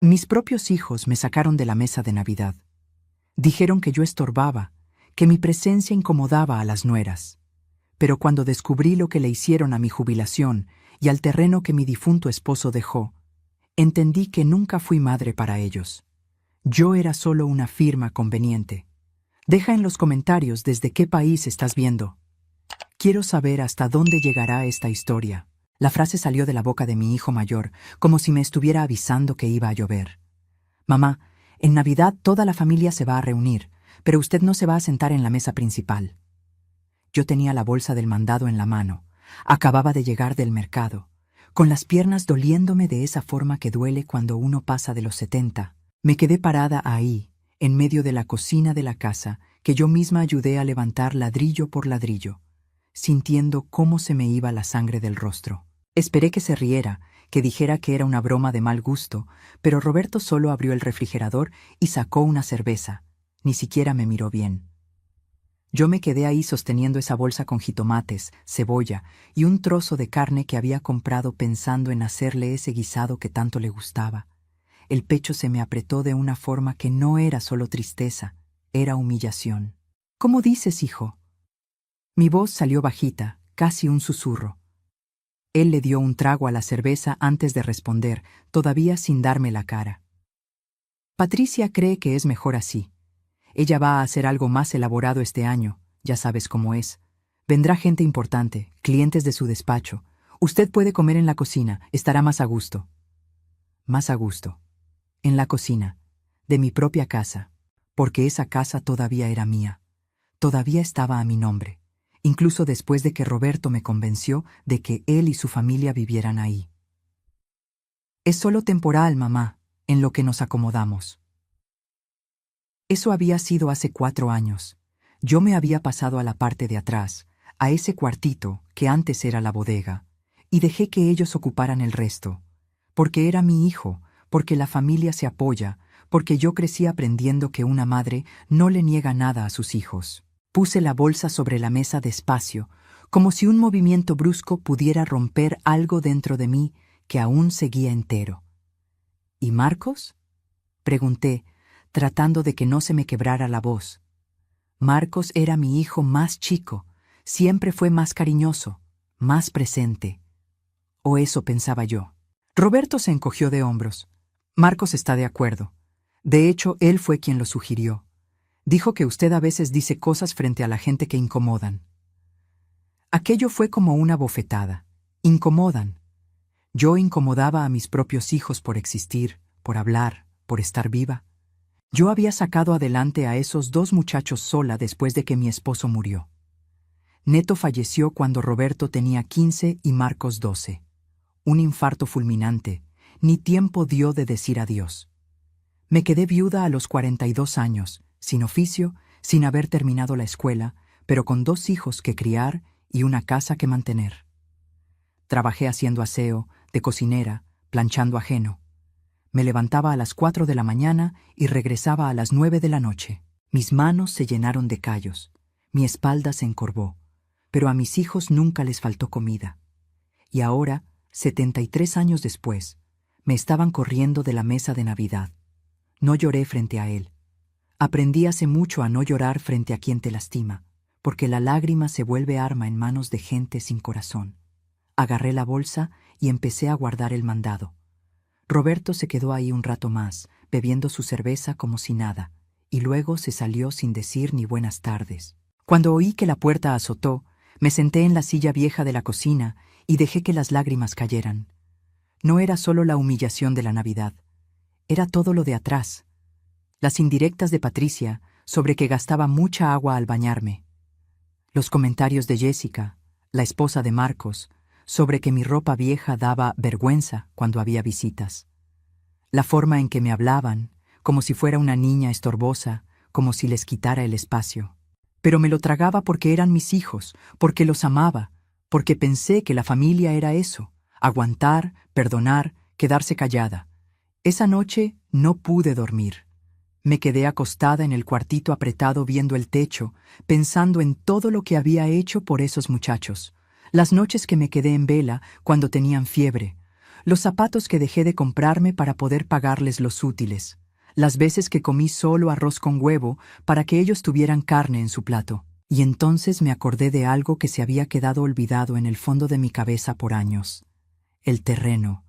Mis propios hijos me sacaron de la mesa de Navidad. Dijeron que yo estorbaba, que mi presencia incomodaba a las nueras. Pero cuando descubrí lo que le hicieron a mi jubilación y al terreno que mi difunto esposo dejó, entendí que nunca fui madre para ellos. Yo era solo una firma conveniente. Deja en los comentarios desde qué país estás viendo. Quiero saber hasta dónde llegará esta historia. La frase salió de la boca de mi hijo mayor, como si me estuviera avisando que iba a llover. Mamá, en Navidad toda la familia se va a reunir, pero usted no se va a sentar en la mesa principal. Yo tenía la bolsa del mandado en la mano. Acababa de llegar del mercado, con las piernas doliéndome de esa forma que duele cuando uno pasa de los 70. Me quedé parada ahí, en medio de la cocina de la casa, que yo misma ayudé a levantar ladrillo por ladrillo, sintiendo cómo se me iba la sangre del rostro. Esperé que se riera, que dijera que era una broma de mal gusto, pero Roberto solo abrió el refrigerador y sacó una cerveza. Ni siquiera me miró bien. Yo me quedé ahí sosteniendo esa bolsa con jitomates, cebolla y un trozo de carne que había comprado pensando en hacerle ese guisado que tanto le gustaba. El pecho se me apretó de una forma que no era solo tristeza, era humillación. ¿Cómo dices, hijo? Mi voz salió bajita, casi un susurro. Él le dio un trago a la cerveza antes de responder, todavía sin darme la cara. Patricia cree que es mejor así. Ella va a hacer algo más elaborado este año, ya sabes cómo es. Vendrá gente importante, clientes de su despacho. Usted puede comer en la cocina, estará más a gusto. Más a gusto. En la cocina, de mi propia casa, porque esa casa todavía era mía. Todavía estaba a mi nombre, incluso después de que Roberto me convenció de que él y su familia vivieran ahí. Es solo temporal, mamá, en lo que nos acomodamos. Eso había sido hace 4 años. Yo me había pasado a la parte de atrás, a ese cuartito que antes era la bodega, y dejé que ellos ocuparan el resto, porque era mi hijo, porque la familia se apoya, porque yo crecí aprendiendo que una madre no le niega nada a sus hijos. Puse la bolsa sobre la mesa despacio, como si un movimiento brusco pudiera romper algo dentro de mí que aún seguía entero. ¿Y Marcos? Pregunté, tratando de que no se me quebrara la voz. Marcos era mi hijo más chico, siempre fue más cariñoso, más presente. O eso pensaba yo. Roberto se encogió de hombros. Marcos está de acuerdo. De hecho, él fue quien lo sugirió. Dijo que usted a veces dice cosas frente a la gente que incomodan. Aquello fue como una bofetada. Incomodan. Yo incomodaba a mis propios hijos por existir, por hablar, por estar viva. Yo había sacado adelante a esos 2 muchachos sola después de que mi esposo murió. Neto falleció cuando Roberto tenía 15 y Marcos 12. Un infarto fulminante, ni tiempo dio de decir adiós. Me quedé viuda a los 42 años, sin oficio, sin haber terminado la escuela, pero con 2 hijos que criar y una casa que mantener. Trabajé haciendo aseo, de cocinera, planchando ajeno. Me levantaba a las 4 de la mañana y regresaba a las 9 de la noche. Mis manos se llenaron de callos, mi espalda se encorvó, pero a mis hijos nunca les faltó comida. Y ahora, 73 años después, me estaban corriendo de la mesa de Navidad. No lloré frente a él. Aprendí hace mucho a no llorar frente a quien te lastima, porque la lágrima se vuelve arma en manos de gente sin corazón. Agarré la bolsa y empecé a guardar el mandado. Roberto se quedó ahí un rato más, bebiendo su cerveza como si nada, y luego se salió sin decir ni buenas tardes. Cuando oí que la puerta azotó, me senté en la silla vieja de la cocina y dejé que las lágrimas cayeran. No era solo la humillación de la Navidad, era todo lo de atrás. Las indirectas de Patricia sobre que gastaba mucha agua al bañarme. Los comentarios de Jessica, la esposa de Marcos, sobre que mi ropa vieja daba vergüenza cuando había visitas. La forma en que me hablaban, como si fuera una niña estorbosa, como si les quitara el espacio. Pero me lo tragaba porque eran mis hijos, porque los amaba, porque pensé que la familia era eso, aguantar, perdonar, quedarse callada. Esa noche no pude dormir. Me quedé acostada en el cuartito apretado viendo el techo, pensando en todo lo que había hecho por esos muchachos. Las noches que me quedé en vela cuando tenían fiebre, los zapatos que dejé de comprarme para poder pagarles los útiles, las veces que comí solo arroz con huevo para que ellos tuvieran carne en su plato. Y entonces me acordé de algo que se había quedado olvidado en el fondo de mi cabeza por años: el terreno.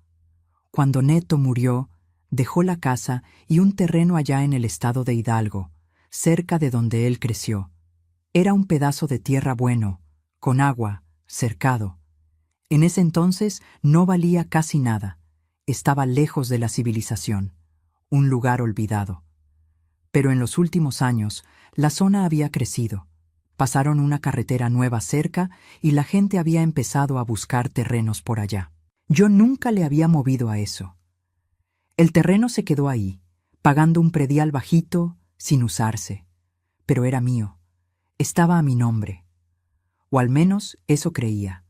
Cuando Neto murió, dejó la casa y un terreno allá en el estado de Hidalgo, cerca de donde él creció. Era un pedazo de tierra bueno, con agua, cercado. En ese entonces no valía casi nada. Estaba lejos de la civilización, un lugar olvidado. Pero en los últimos años, la zona había crecido. Pasaron una carretera nueva cerca y la gente había empezado a buscar terrenos por allá. Yo nunca le había movido a eso. El terreno se quedó ahí, pagando un predial bajito, sin usarse. Pero era mío. Estaba a mi nombre. O al menos eso creía.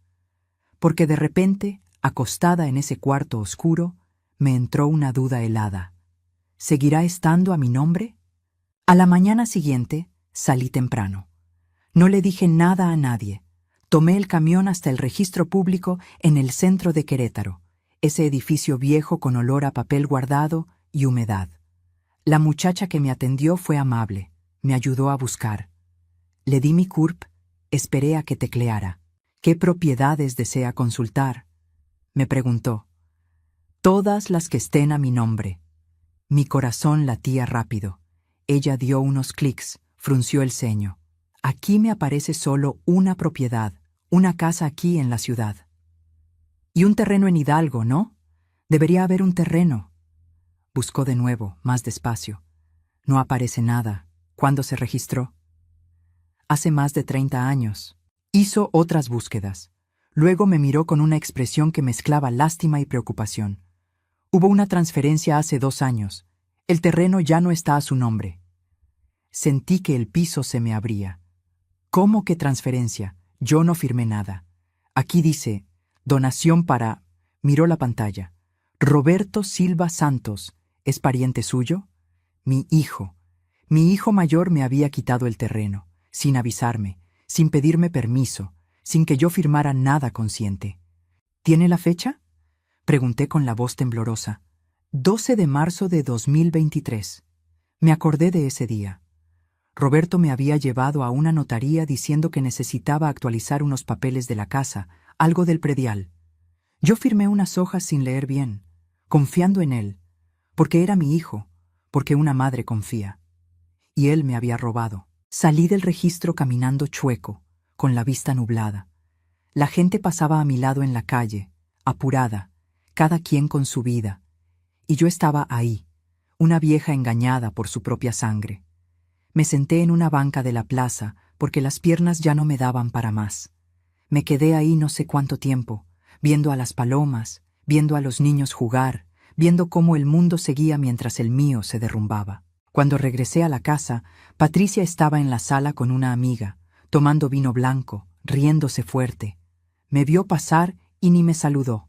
Porque de repente, acostada en ese cuarto oscuro, me entró una duda helada. ¿Seguirá estando a mi nombre? A la mañana siguiente, salí temprano. No le dije nada a nadie. Tomé el camión hasta el registro público en el centro de Querétaro, ese edificio viejo con olor a papel guardado y humedad. La muchacha que me atendió fue amable, me ayudó a buscar. Le di mi CURP, esperé a que tecleara. ¿Qué propiedades desea consultar?, me preguntó. Todas las que estén a mi nombre. Mi corazón latía rápido. Ella dio unos clics, frunció el ceño. Aquí me aparece solo una propiedad, una casa aquí en la ciudad. Y un terreno en Hidalgo, ¿no? Debería haber un terreno. Buscó de nuevo, más despacio. No aparece nada. ¿Cuándo se registró? Hace más de 30 años. Hizo otras búsquedas. Luego me miró con una expresión que mezclaba lástima y preocupación. Hubo una transferencia hace 2 años. El terreno ya no está a su nombre. Sentí que el piso se me abría. ¿Cómo que transferencia? Yo no firmé nada. Aquí dice, donación para... Miró la pantalla. Roberto Silva Santos. ¿Es pariente suyo? Mi hijo. Mi hijo mayor me había quitado el terreno, sin avisarme, sin pedirme permiso, sin que yo firmara nada consciente. ¿Tiene la fecha?, pregunté con la voz temblorosa. 12 de marzo de 2023. Me acordé de ese día. Roberto me había llevado a una notaría diciendo que necesitaba actualizar unos papeles de la casa, algo del predial. Yo firmé unas hojas sin leer bien, confiando en él, porque era mi hijo, porque una madre confía. Y él me había robado. Salí del registro caminando chueco, con la vista nublada. La gente pasaba a mi lado en la calle, apurada, cada quien con su vida. Y yo estaba ahí, una vieja engañada por su propia sangre. Me senté en una banca de la plaza porque las piernas ya no me daban para más. Me quedé ahí no sé cuánto tiempo, viendo a las palomas, viendo a los niños jugar, viendo cómo el mundo seguía mientras el mío se derrumbaba. Cuando regresé a la casa, Patricia estaba en la sala con una amiga, tomando vino blanco, riéndose fuerte. Me vio pasar y ni me saludó.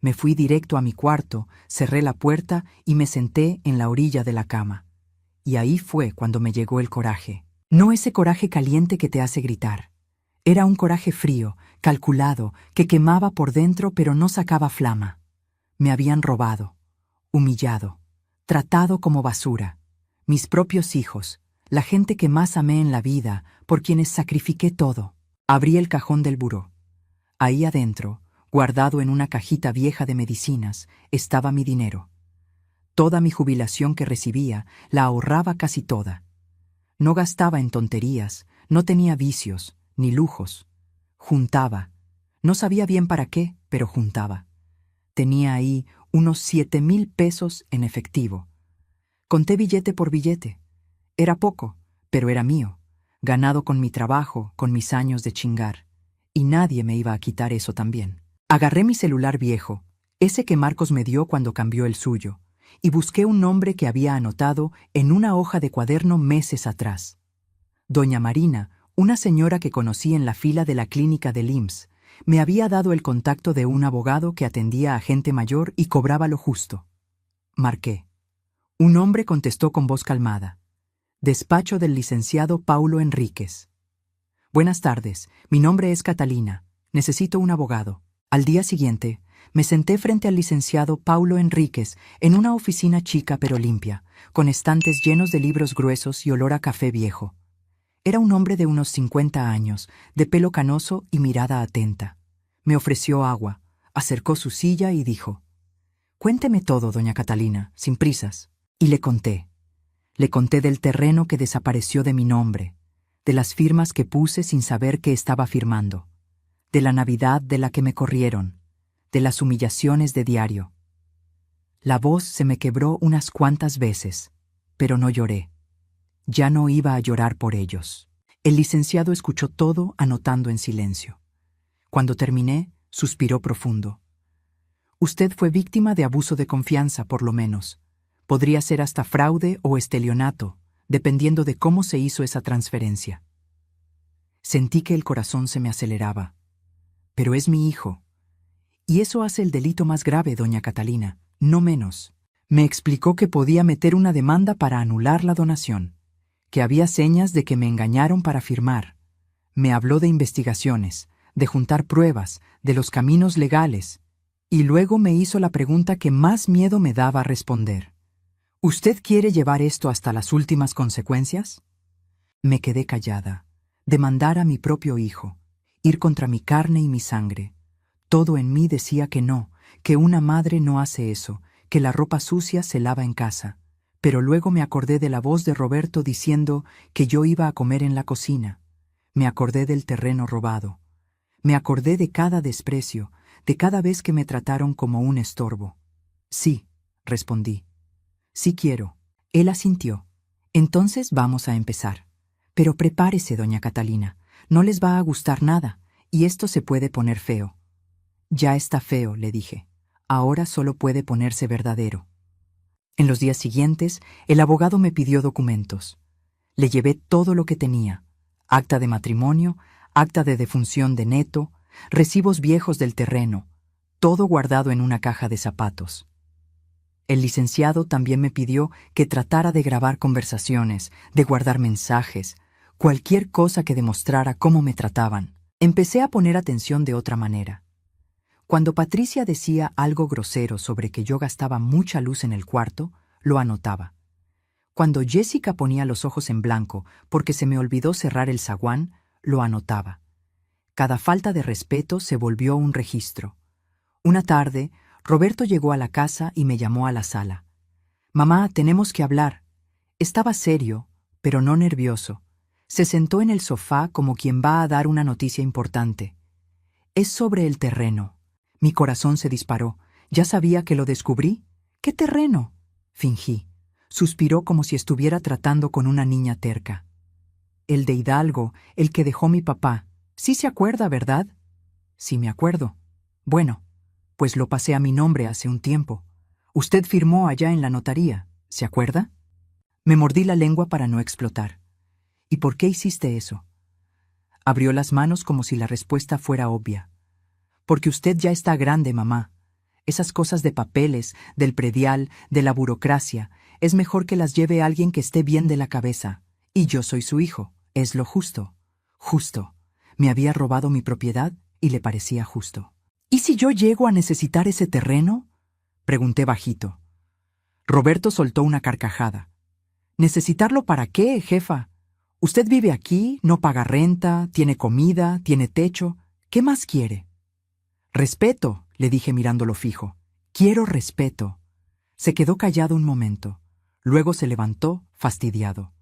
Me fui directo a mi cuarto, cerré la puerta y me senté en la orilla de la cama. Y ahí fue cuando me llegó el coraje. No ese coraje caliente que te hace gritar. Era un coraje frío, calculado, que quemaba por dentro pero no sacaba flama. Me habían robado, humillado, tratado como basura. Mis propios hijos, la gente que más amé en la vida, por quienes sacrifiqué todo. Abrí el cajón del buró. Ahí adentro, guardado en una cajita vieja de medicinas, estaba mi dinero. Toda mi jubilación que recibía la ahorraba casi toda. No gastaba en tonterías, no tenía vicios, ni lujos. Juntaba. No sabía bien para qué, pero juntaba. Tenía ahí unos 7,000 pesos en efectivo. Conté billete por billete. Era poco, pero era mío, ganado con mi trabajo, con mis años de chingar. Y nadie me iba a quitar eso también. Agarré mi celular viejo, ese que Marcos me dio cuando cambió el suyo, y busqué un nombre que había anotado en una hoja de cuaderno meses atrás. Doña Marina, una señora que conocí en la fila de la clínica del IMSS, me había dado el contacto de un abogado que atendía a gente mayor y cobraba lo justo. Marqué. Un hombre contestó con voz calmada. Despacho del licenciado Paulo Enríquez. Buenas tardes, mi nombre es Catalina. Necesito un abogado. Al día siguiente, Me senté frente al licenciado Paulo Enríquez en una oficina chica pero limpia, con estantes llenos de libros gruesos y olor a café viejo. Era un hombre de unos 50 años, de pelo canoso y mirada atenta. Me ofreció agua, acercó su silla y dijo: «Cuénteme todo, doña Catalina, sin prisas». Y le conté. Le conté del terreno que desapareció de mi nombre, de las firmas que puse sin saber que estaba firmando, de la Navidad de la que me corrieron, de las humillaciones de diario. La voz se me quebró unas cuantas veces, pero no lloré. Ya no iba a llorar por ellos. El licenciado escuchó todo anotando en silencio. Cuando terminé, suspiró profundo. «Usted fue víctima de abuso de confianza, por lo menos. Podría ser hasta fraude o estelionato, dependiendo de cómo se hizo esa transferencia». Sentí que el corazón se me aceleraba. Pero es mi hijo. Y eso hace el delito más grave, doña Catalina, no menos. Me explicó que podía meter una demanda para anular la donación, que había señas de que me engañaron para firmar. Me habló de investigaciones, de juntar pruebas, de los caminos legales, y luego me hizo la pregunta que más miedo me daba responder. «¿Usted quiere llevar esto hasta las últimas consecuencias?» Me quedé callada. Demandar a mi propio hijo, ir contra mi carne y mi sangre. Todo en mí decía que no, que una madre no hace eso, que la ropa sucia se lava en casa. Pero luego me acordé de la voz de Roberto diciendo que yo iba a comer en la cocina. Me acordé del terreno robado. Me acordé de cada desprecio, de cada vez que me trataron como un estorbo. «Sí», respondí. «Sí quiero». Él asintió. «Entonces vamos a empezar. Pero prepárese, doña Catalina. No les va a gustar nada, y esto se puede poner feo». «Ya está feo», le dije. «Ahora solo puede ponerse verdadero». En los días siguientes, el abogado me pidió documentos. Le llevé todo lo que tenía: acta de matrimonio, acta de defunción de Neto, recibos viejos del terreno, todo guardado en una caja de zapatos. El licenciado también me pidió que tratara de grabar conversaciones, de guardar mensajes, cualquier cosa que demostrara cómo me trataban. Empecé a poner atención de otra manera. Cuando Patricia decía algo grosero sobre que yo gastaba mucha luz en el cuarto, lo anotaba. Cuando Jessica ponía los ojos en blanco porque se me olvidó cerrar el zaguán, lo anotaba. Cada falta de respeto se volvió un registro. Una tarde, Roberto llegó a la casa y me llamó a la sala. «Mamá, tenemos que hablar». Estaba serio, pero no nervioso. Se sentó en el sofá como quien va a dar una noticia importante. «Es sobre el terreno». Mi corazón se disparó. ¿Ya sabía que lo descubrí? «¿Qué terreno?», fingí. Suspiró como si estuviera tratando con una niña terca. «El de Hidalgo, el que dejó mi papá. Sí se acuerda, ¿verdad?» «Sí me acuerdo». «Bueno, pues lo pasé a mi nombre hace un tiempo. Usted firmó allá en la notaría, ¿se acuerda?» Me mordí la lengua para no explotar. «¿Y por qué hiciste eso?» Abrió las manos como si la respuesta fuera obvia. «Porque usted ya está grande, mamá. Esas cosas de papeles, del predial, de la burocracia, es mejor que las lleve alguien que esté bien de la cabeza. Y yo soy su hijo. Es lo justo». Justo. Me había robado mi propiedad y le parecía justo. «¿Y si yo llego a necesitar ese terreno?», pregunté bajito. Roberto soltó una carcajada. «¿Necesitarlo para qué, jefa? Usted vive aquí, no paga renta, tiene comida, tiene techo. ¿Qué más quiere?» «Respeto», le dije mirándolo fijo. «Quiero respeto». Se quedó callado un momento. Luego se levantó, fastidiado.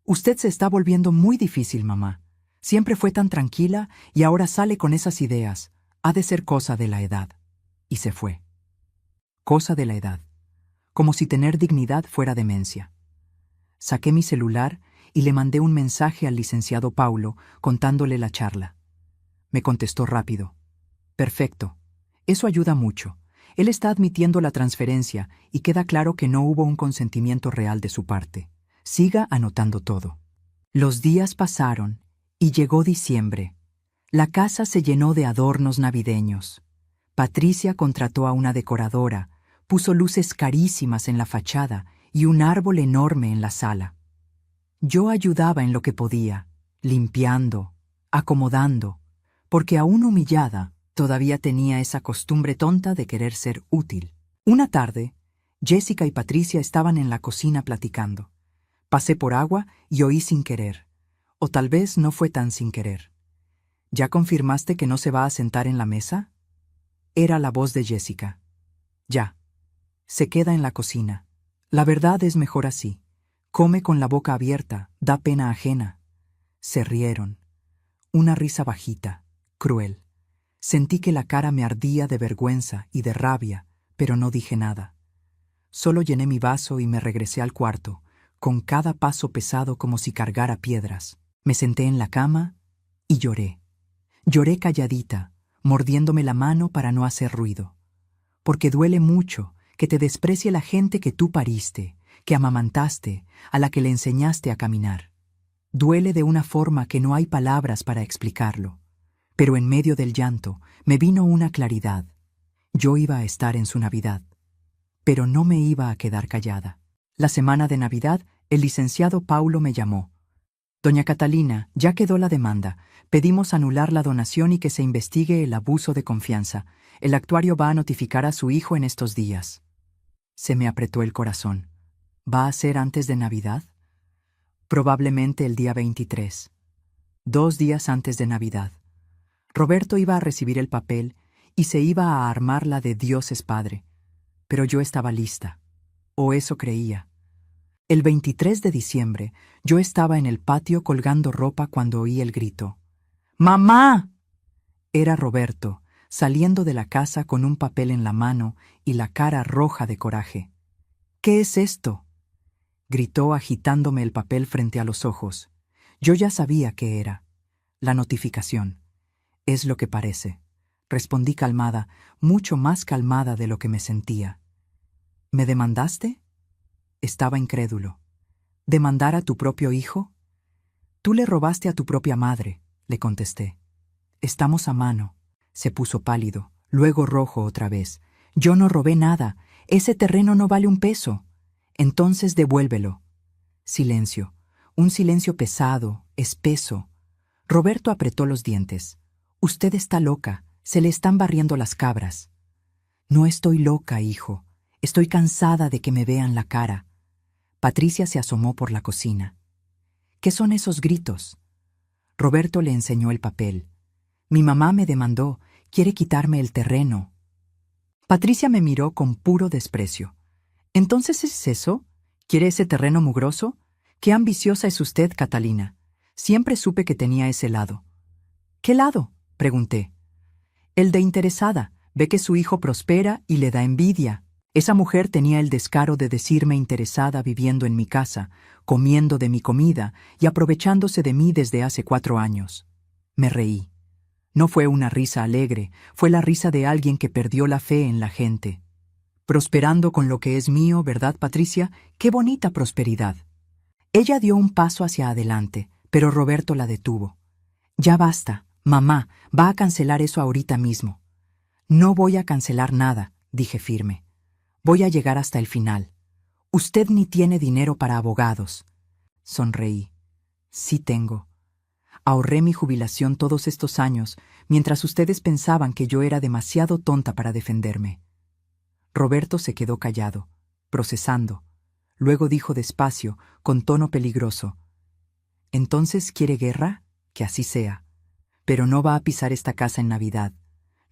«Usted se está volviendo muy difícil, mamá. Siempre fue tan tranquila y ahora sale con esas ideas. Ha de ser cosa de la edad». Y se fue. Cosa de la edad. Como si tener dignidad fuera demencia. Saqué mi celular y le mandé un mensaje al licenciado Paulo contándole la charla. Me contestó rápido. «Perfecto. Eso ayuda mucho. Él está admitiendo la transferencia y queda claro que no hubo un consentimiento real de su parte. Siga anotando todo». Los días pasaron y llegó diciembre. La casa se llenó de adornos navideños. Patricia contrató a una decoradora, puso luces carísimas en la fachada y un árbol enorme en la sala. Yo ayudaba en lo que podía, limpiando, acomodando, porque aún humillada, Todavía tenía esa costumbre tonta de querer ser útil. Una tarde, Jessica y Patricia estaban en la cocina platicando. Pasé por agua y oí sin querer. O tal vez no fue tan sin querer. ¿Ya confirmaste que no se va a sentar en la mesa? Era la voz de Jessica. Ya. Se queda en la cocina. La verdad es mejor así. Come con la boca abierta, da pena ajena. Se rieron. Una risa bajita, cruel. Sentí que la cara me ardía de vergüenza y de rabia, pero no dije nada. Solo llené mi vaso y me regresé al cuarto, con cada paso pesado como si cargara piedras. Me senté en la cama y lloré. Lloré calladita, mordiéndome la mano para no hacer ruido. Porque duele mucho que te desprecie la gente que tú pariste, que amamantaste, a la que le enseñaste a caminar. Duele de una forma que no hay palabras para explicarlo. Pero en medio del llanto me vino una claridad. Yo iba a estar en su Navidad, pero no me iba a quedar callada. La semana de Navidad, el licenciado Paulo me llamó. Doña Catalina, ya quedó la demanda. Pedimos anular la donación y que se investigue el abuso de confianza. El actuario va a notificar a su hijo en estos días. Se me apretó el corazón. ¿Va a ser antes de Navidad? Probablemente el día 23. 2 días antes de Navidad. Roberto iba a recibir el papel y se iba a armar la de Dios es Padre. Pero yo estaba lista. O eso creía. El 23 de diciembre, yo estaba en el patio colgando ropa cuando oí el grito. ¡Mamá! Era Roberto, saliendo de la casa con un papel en la mano y la cara roja de coraje. ¿Qué es esto?, gritó agitándome el papel frente a los ojos. Yo ya sabía qué era. La notificación. Es lo que parece, respondí calmada, mucho más calmada de lo que me sentía. ¿Me demandaste? Estaba incrédulo. ¿Demandar a tu propio hijo? Tú le robaste a tu propia madre, le contesté. Estamos a mano. Se puso pálido, luego rojo otra vez. Yo no robé nada. Ese terreno no vale un peso. Entonces devuélvelo. Silencio. Un silencio pesado, espeso. Roberto apretó los dientes. Usted está loca. Se le están barriendo las cabras. No estoy loca, hijo. Estoy cansada de que me vean la cara. Patricia se asomó por la cocina. ¿Qué son esos gritos? Roberto le enseñó el papel. Mi mamá me demandó. Quiere quitarme el terreno. Patricia me miró con puro desprecio. ¿Entonces es eso? ¿Quiere ese terreno mugroso? Qué ambiciosa es usted, Catalina. Siempre supe que tenía ese lado. ¿Qué lado?, pregunté. El de interesada. Ve que su hijo prospera y le da envidia. Esa mujer tenía el descaro de decirme interesada viviendo en mi casa, comiendo de mi comida y aprovechándose de mí desde hace 4 años. Me reí. No fue una risa alegre, fue la risa de alguien que perdió la fe en la gente. Prosperando con lo que es mío, ¿verdad, Patricia? ¡Qué bonita prosperidad! Ella dio un paso hacia adelante, pero Roberto la detuvo. Ya basta, mamá, va a cancelar eso ahorita mismo. No voy a cancelar nada, dije firme. Voy a llegar hasta el final. Usted ni tiene dinero para abogados. Sonreí. Sí tengo. Ahorré mi jubilación todos estos años, mientras ustedes pensaban que yo era demasiado tonta para defenderme. Roberto se quedó callado, procesando. Luego dijo despacio, con tono peligroso. ¿Entonces quiere guerra? Que así sea. Pero no va a pisar esta casa en Navidad.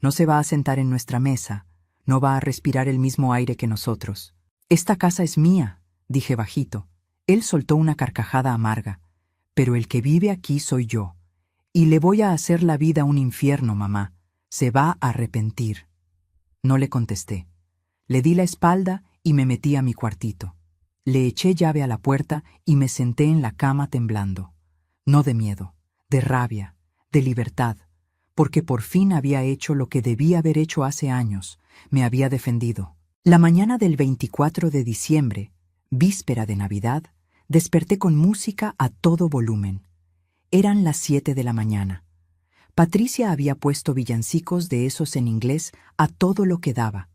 No se va a sentar en nuestra mesa. No va a respirar el mismo aire que nosotros. Esta casa es mía, dije bajito. Él soltó una carcajada amarga. Pero el que vive aquí soy yo. Y le voy a hacer la vida un infierno, mamá. Se va a arrepentir. No le contesté. Le di la espalda y me metí a mi cuartito. Le eché llave a la puerta y me senté en la cama temblando. No de miedo, de rabia, de libertad, porque por fin había hecho lo que debía haber hecho hace años. Me había defendido. La mañana del 24 de diciembre, víspera de Navidad, desperté con música a todo volumen. Eran las 7 de la mañana. Patricia había puesto villancicos de esos en inglés a todo lo que daba.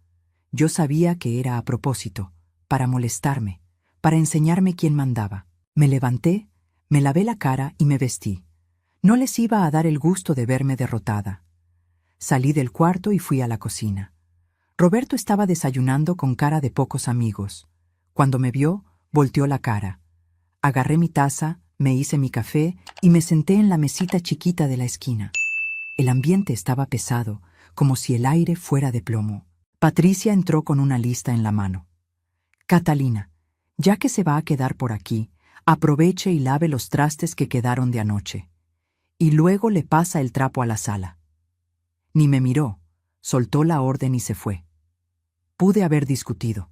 Yo sabía que era a propósito, para molestarme, para enseñarme quién mandaba. Me levanté, me lavé la cara y me vestí. No les iba a dar el gusto de verme derrotada. Salí del cuarto y fui a la cocina. Roberto estaba desayunando con cara de pocos amigos. Cuando me vio, volteó la cara. Agarré mi taza, me hice mi café y me senté en la mesita chiquita de la esquina. El ambiente estaba pesado, como si el aire fuera de plomo. Patricia entró con una lista en la mano. Catalina, ya que se va a quedar por aquí, aproveche y lave los trastes que quedaron de anoche. Y luego le pasa el trapo a la sala. Ni me miró, soltó la orden y se fue. Pude haber discutido.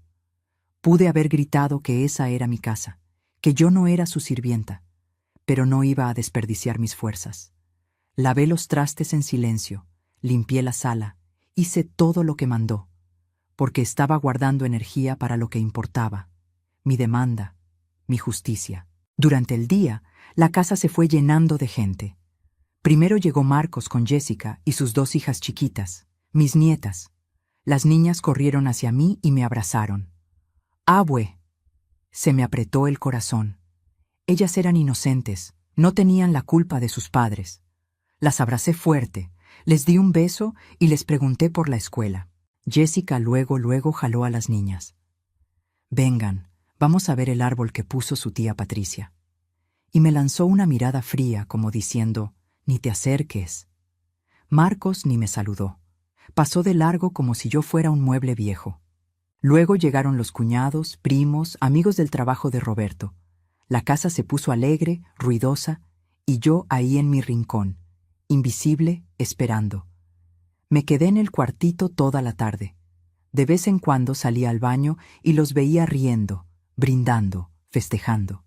Pude haber gritado que esa era mi casa, que yo no era su sirvienta, pero no iba a desperdiciar mis fuerzas. Lavé los trastes en silencio, limpié la sala, hice todo lo que mandó, porque estaba guardando energía para lo que importaba, mi demanda, mi justicia. Durante el día, la casa se fue llenando de gente. Primero llegó Marcos con Jessica y sus 2 hijas chiquitas, mis nietas. Las niñas corrieron hacia mí y me abrazaron. ¡Abue! Se me apretó el corazón. Ellas eran inocentes, no tenían la culpa de sus padres. Las abracé fuerte, les di un beso y les pregunté por la escuela. Jessica luego jaló a las niñas. Vengan, vamos a ver el árbol que puso su tía Patricia. Y me lanzó una mirada fría como diciendo, ni te acerques. Marcos ni me saludó. Pasó de largo como si yo fuera un mueble viejo. Luego llegaron los cuñados, primos, amigos del trabajo de Roberto. La casa se puso alegre, ruidosa, y yo ahí en mi rincón, invisible, esperando. Me quedé en el cuartito toda la tarde. De vez en cuando salía al baño y los veía riendo, brindando, festejando.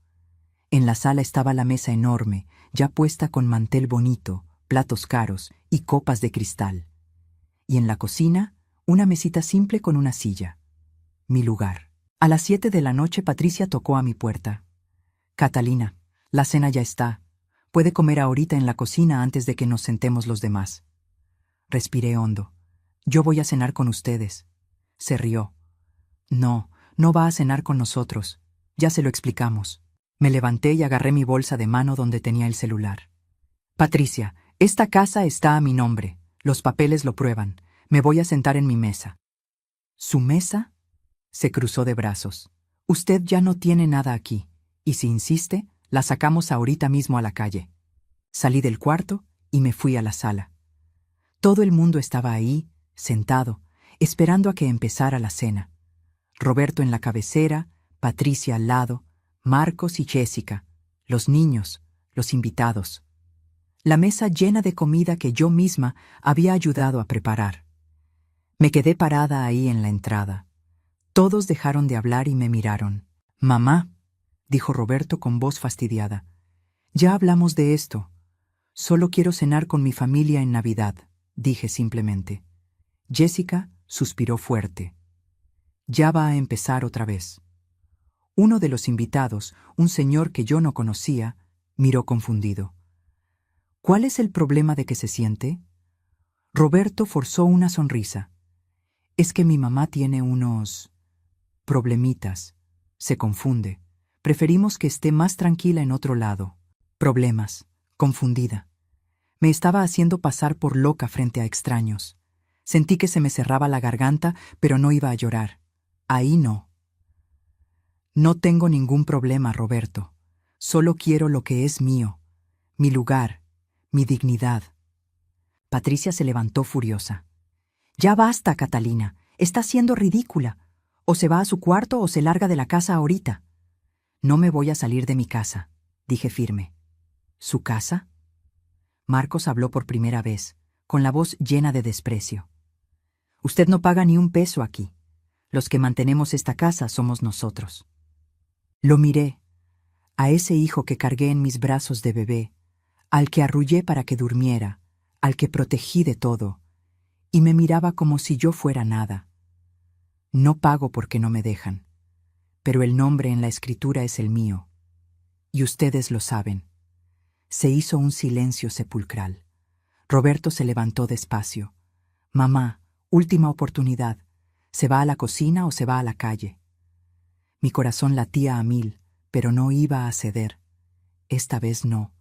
En la sala estaba la mesa enorme, ya puesta con mantel bonito, platos caros y copas de cristal. Y en la cocina, una mesita simple con una silla. Mi lugar. A las 7 de la noche Patricia tocó a mi puerta. Catalina, la cena ya está. Puede comer ahorita en la cocina antes de que nos sentemos los demás. Respiré hondo. Yo voy a cenar con ustedes. Se rió. No, no va a cenar con nosotros. Ya se lo explicamos. Me levanté y agarré mi bolsa de mano donde tenía el celular. Patricia, esta casa está a mi nombre. Los papeles lo prueban. Me voy a sentar en mi mesa. ¿Su mesa? Se cruzó de brazos. Usted ya no tiene nada aquí, y si insiste, la sacamos ahorita mismo a la calle. Salí del cuarto y me fui a la sala. Todo el mundo estaba ahí, sentado, esperando a que empezara la cena. Roberto en la cabecera, Patricia al lado, Marcos y Jessica, los niños, los invitados. La mesa llena de comida que yo misma había ayudado a preparar. Me quedé parada ahí en la entrada. Todos dejaron de hablar y me miraron. «Mamá», dijo Roberto con voz fastidiada, «ya hablamos de esto. Solo quiero cenar con mi familia en Navidad», dije simplemente. Jessica suspiró fuerte. «Ya va a empezar otra vez». Uno de los invitados, un señor que yo no conocía, miró confundido. «¿Cuál es el problema de que se siente?» Roberto forzó una sonrisa. «Es que mi mamá tiene unos problemitas. Se confunde. Preferimos que esté más tranquila en otro lado. Problemas. Confundida. Me estaba haciendo pasar por loca frente a extraños. Sentí que se me cerraba la garganta, pero no iba a llorar. Ahí no. No tengo ningún problema, Roberto. Solo quiero lo que es mío. Mi lugar. Mi dignidad». Patricia se levantó furiosa. «Ya basta, Catalina. Está siendo ridícula. O se va a su cuarto o se larga de la casa ahorita». «No me voy a salir de mi casa», dije firme. «¿Su casa?» Marcos habló por primera vez, con la voz llena de desprecio. «Usted no paga ni un peso aquí. Los que mantenemos esta casa somos nosotros». Lo miré, a ese hijo que cargué en mis brazos de bebé, al que arrullé para que durmiera, al que protegí de todo, y me miraba como si yo fuera nada. No pago porque no me dejan, pero el nombre en la escritura es el mío, y ustedes lo saben. Se hizo un silencio sepulcral. Roberto se levantó despacio. «Mamá, última oportunidad. ¿Se va a la cocina o se va a la calle?» Mi corazón latía a 1000, pero no iba a ceder. Esta vez no.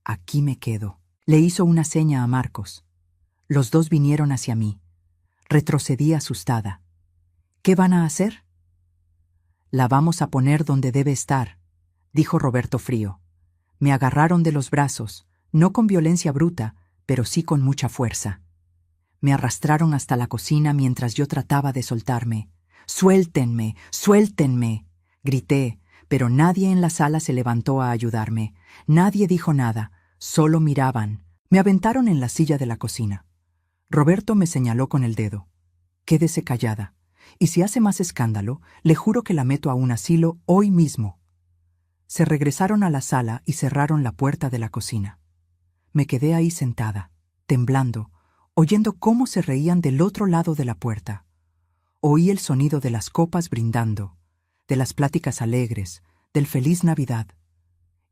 Aquí me quedo. Le hizo una seña a Marcos. Los dos vinieron hacia mí. Retrocedí asustada. ¿Qué van a hacer? La vamos a poner donde debe estar, dijo Roberto frío. Me agarraron de los brazos, no con violencia bruta, pero sí con mucha fuerza. Me arrastraron hasta la cocina mientras yo trataba de soltarme. ¡Suéltenme! ¡Suéltenme!, grité, pero nadie en la sala se levantó a ayudarme. Nadie dijo nada, solo miraban. Me aventaron en la silla de la cocina. Roberto me señaló con el dedo. Quédese callada, y si hace más escándalo, le juro que la meto a un asilo hoy mismo. Se regresaron a la sala y cerraron la puerta de la cocina. Me quedé ahí sentada, temblando, oyendo cómo se reían del otro lado de la puerta. Oí el sonido de las copas brindando, de las pláticas alegres, del feliz Navidad.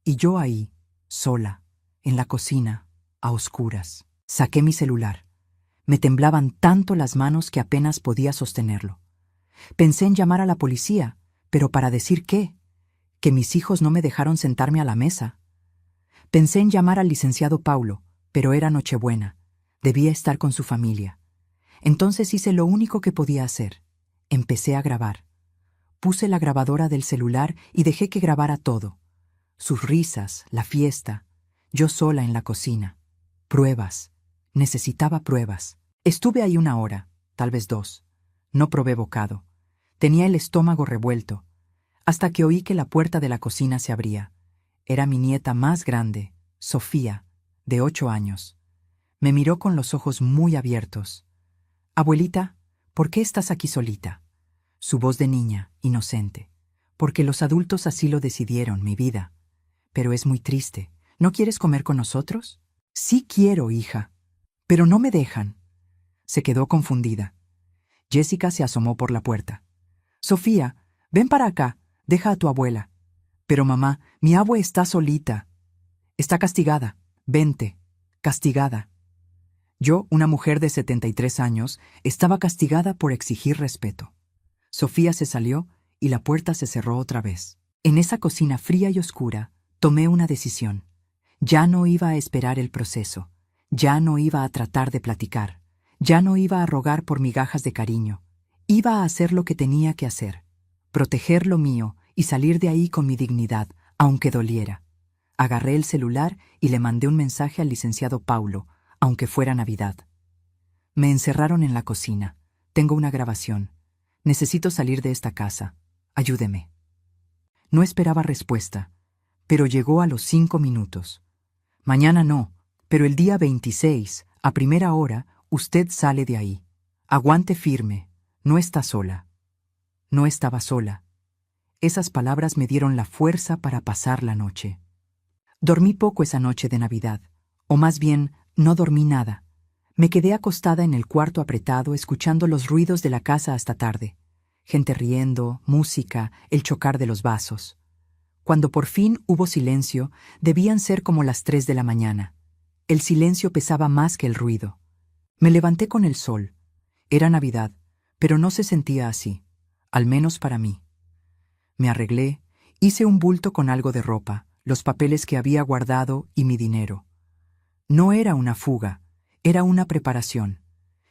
Y yo ahí, sola, en la cocina, a oscuras. Saqué mi celular. Me temblaban tanto las manos que apenas podía sostenerlo. Pensé en llamar a la policía, pero ¿para decir qué? Que mis hijos no me dejaron sentarme a la mesa. Pensé en llamar al licenciado Paulo, pero era Nochebuena. Debía estar con su familia. Entonces hice lo único que podía hacer. Empecé a grabar. Puse la grabadora del celular y dejé que grabara todo. Sus risas, la fiesta, yo sola en la cocina. Pruebas. Necesitaba pruebas. Estuve ahí 1 hora, tal vez 2. No probé bocado. Tenía el estómago revuelto, hasta que oí que la puerta de la cocina se abría. Era mi nieta más grande, Sofía, de 8 años. Me miró con los ojos muy abiertos. «Abuelita, ¿por qué estás aquí solita?» Su voz de niña, inocente. «Porque los adultos así lo decidieron, mi vida. Pero es muy triste. ¿No quieres comer con nosotros?» «Sí quiero, hija. Pero no me dejan». Se quedó confundida. Jessica se asomó por la puerta. «Sofía, ven para acá, deja a tu abuela». «Pero mamá, mi abue está solita». «Está castigada. Vente. Castigada». Yo, una mujer de 73 años, estaba castigada por exigir respeto. Sofía se salió y la puerta se cerró otra vez. En esa cocina fría y oscura, tomé una decisión. Ya no iba a esperar el proceso. Ya no iba a tratar de platicar. Ya no iba a rogar por migajas de cariño. Iba a hacer lo que tenía que hacer. Proteger lo mío y salir de ahí con mi dignidad, aunque doliera. Agarré el celular y le mandé un mensaje al licenciado Paulo, aunque fuera Navidad. Me encerraron en la cocina. Tengo una grabación. Necesito salir de esta casa. Ayúdeme. No esperaba respuesta, pero llegó a los 5 minutos. Mañana no, pero el día 26, a primera hora, usted sale de ahí. Aguante firme. No está sola. No estaba sola. Esas palabras me dieron la fuerza para pasar la noche. Dormí poco esa noche de Navidad, o más bien, no dormí nada. Me quedé acostada en el cuarto apretado escuchando los ruidos de la casa hasta tarde. Gente riendo, música, el chocar de los vasos. Cuando por fin hubo silencio, debían ser como las 3 de la mañana. El silencio pesaba más que el ruido. Me levanté con el sol. Era Navidad, pero no se sentía así, al menos para mí. Me arreglé, hice un bulto con algo de ropa, los papeles que había guardado y mi dinero. No era una fuga, era una preparación.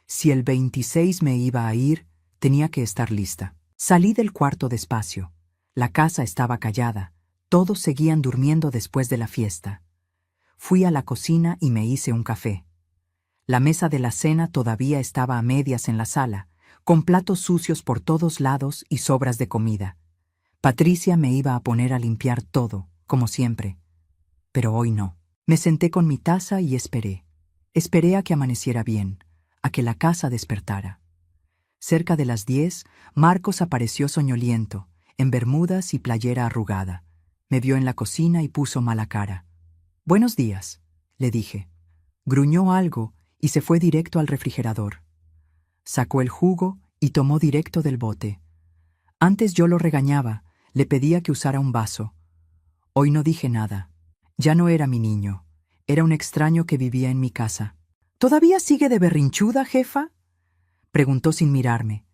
Si el 26 me iba a ir, tenía que estar lista. Salí del cuarto despacio. La casa estaba callada. Todos seguían durmiendo después de la fiesta. Fui a la cocina y me hice un café. La mesa de la cena todavía estaba a medias en la sala, con platos sucios por todos lados y sobras de comida. Patricia me iba a poner a limpiar todo, como siempre. Pero hoy no. Me senté con mi taza y esperé. Esperé a que amaneciera bien, a que la casa despertara. Cerca de las 10, Marcos apareció soñoliento, en bermudas y playera arrugada. Me vio en la cocina y puso mala cara. «Buenos días», le dije. Gruñó algo y se fue directo al refrigerador. Sacó el jugo y tomó directo del bote. Antes yo lo regañaba, le pedía que usara un vaso. Hoy no dije nada. Ya no era mi niño. Era un extraño que vivía en mi casa. «¿Todavía sigue de berrinchuda, jefa?», preguntó sin mirarme.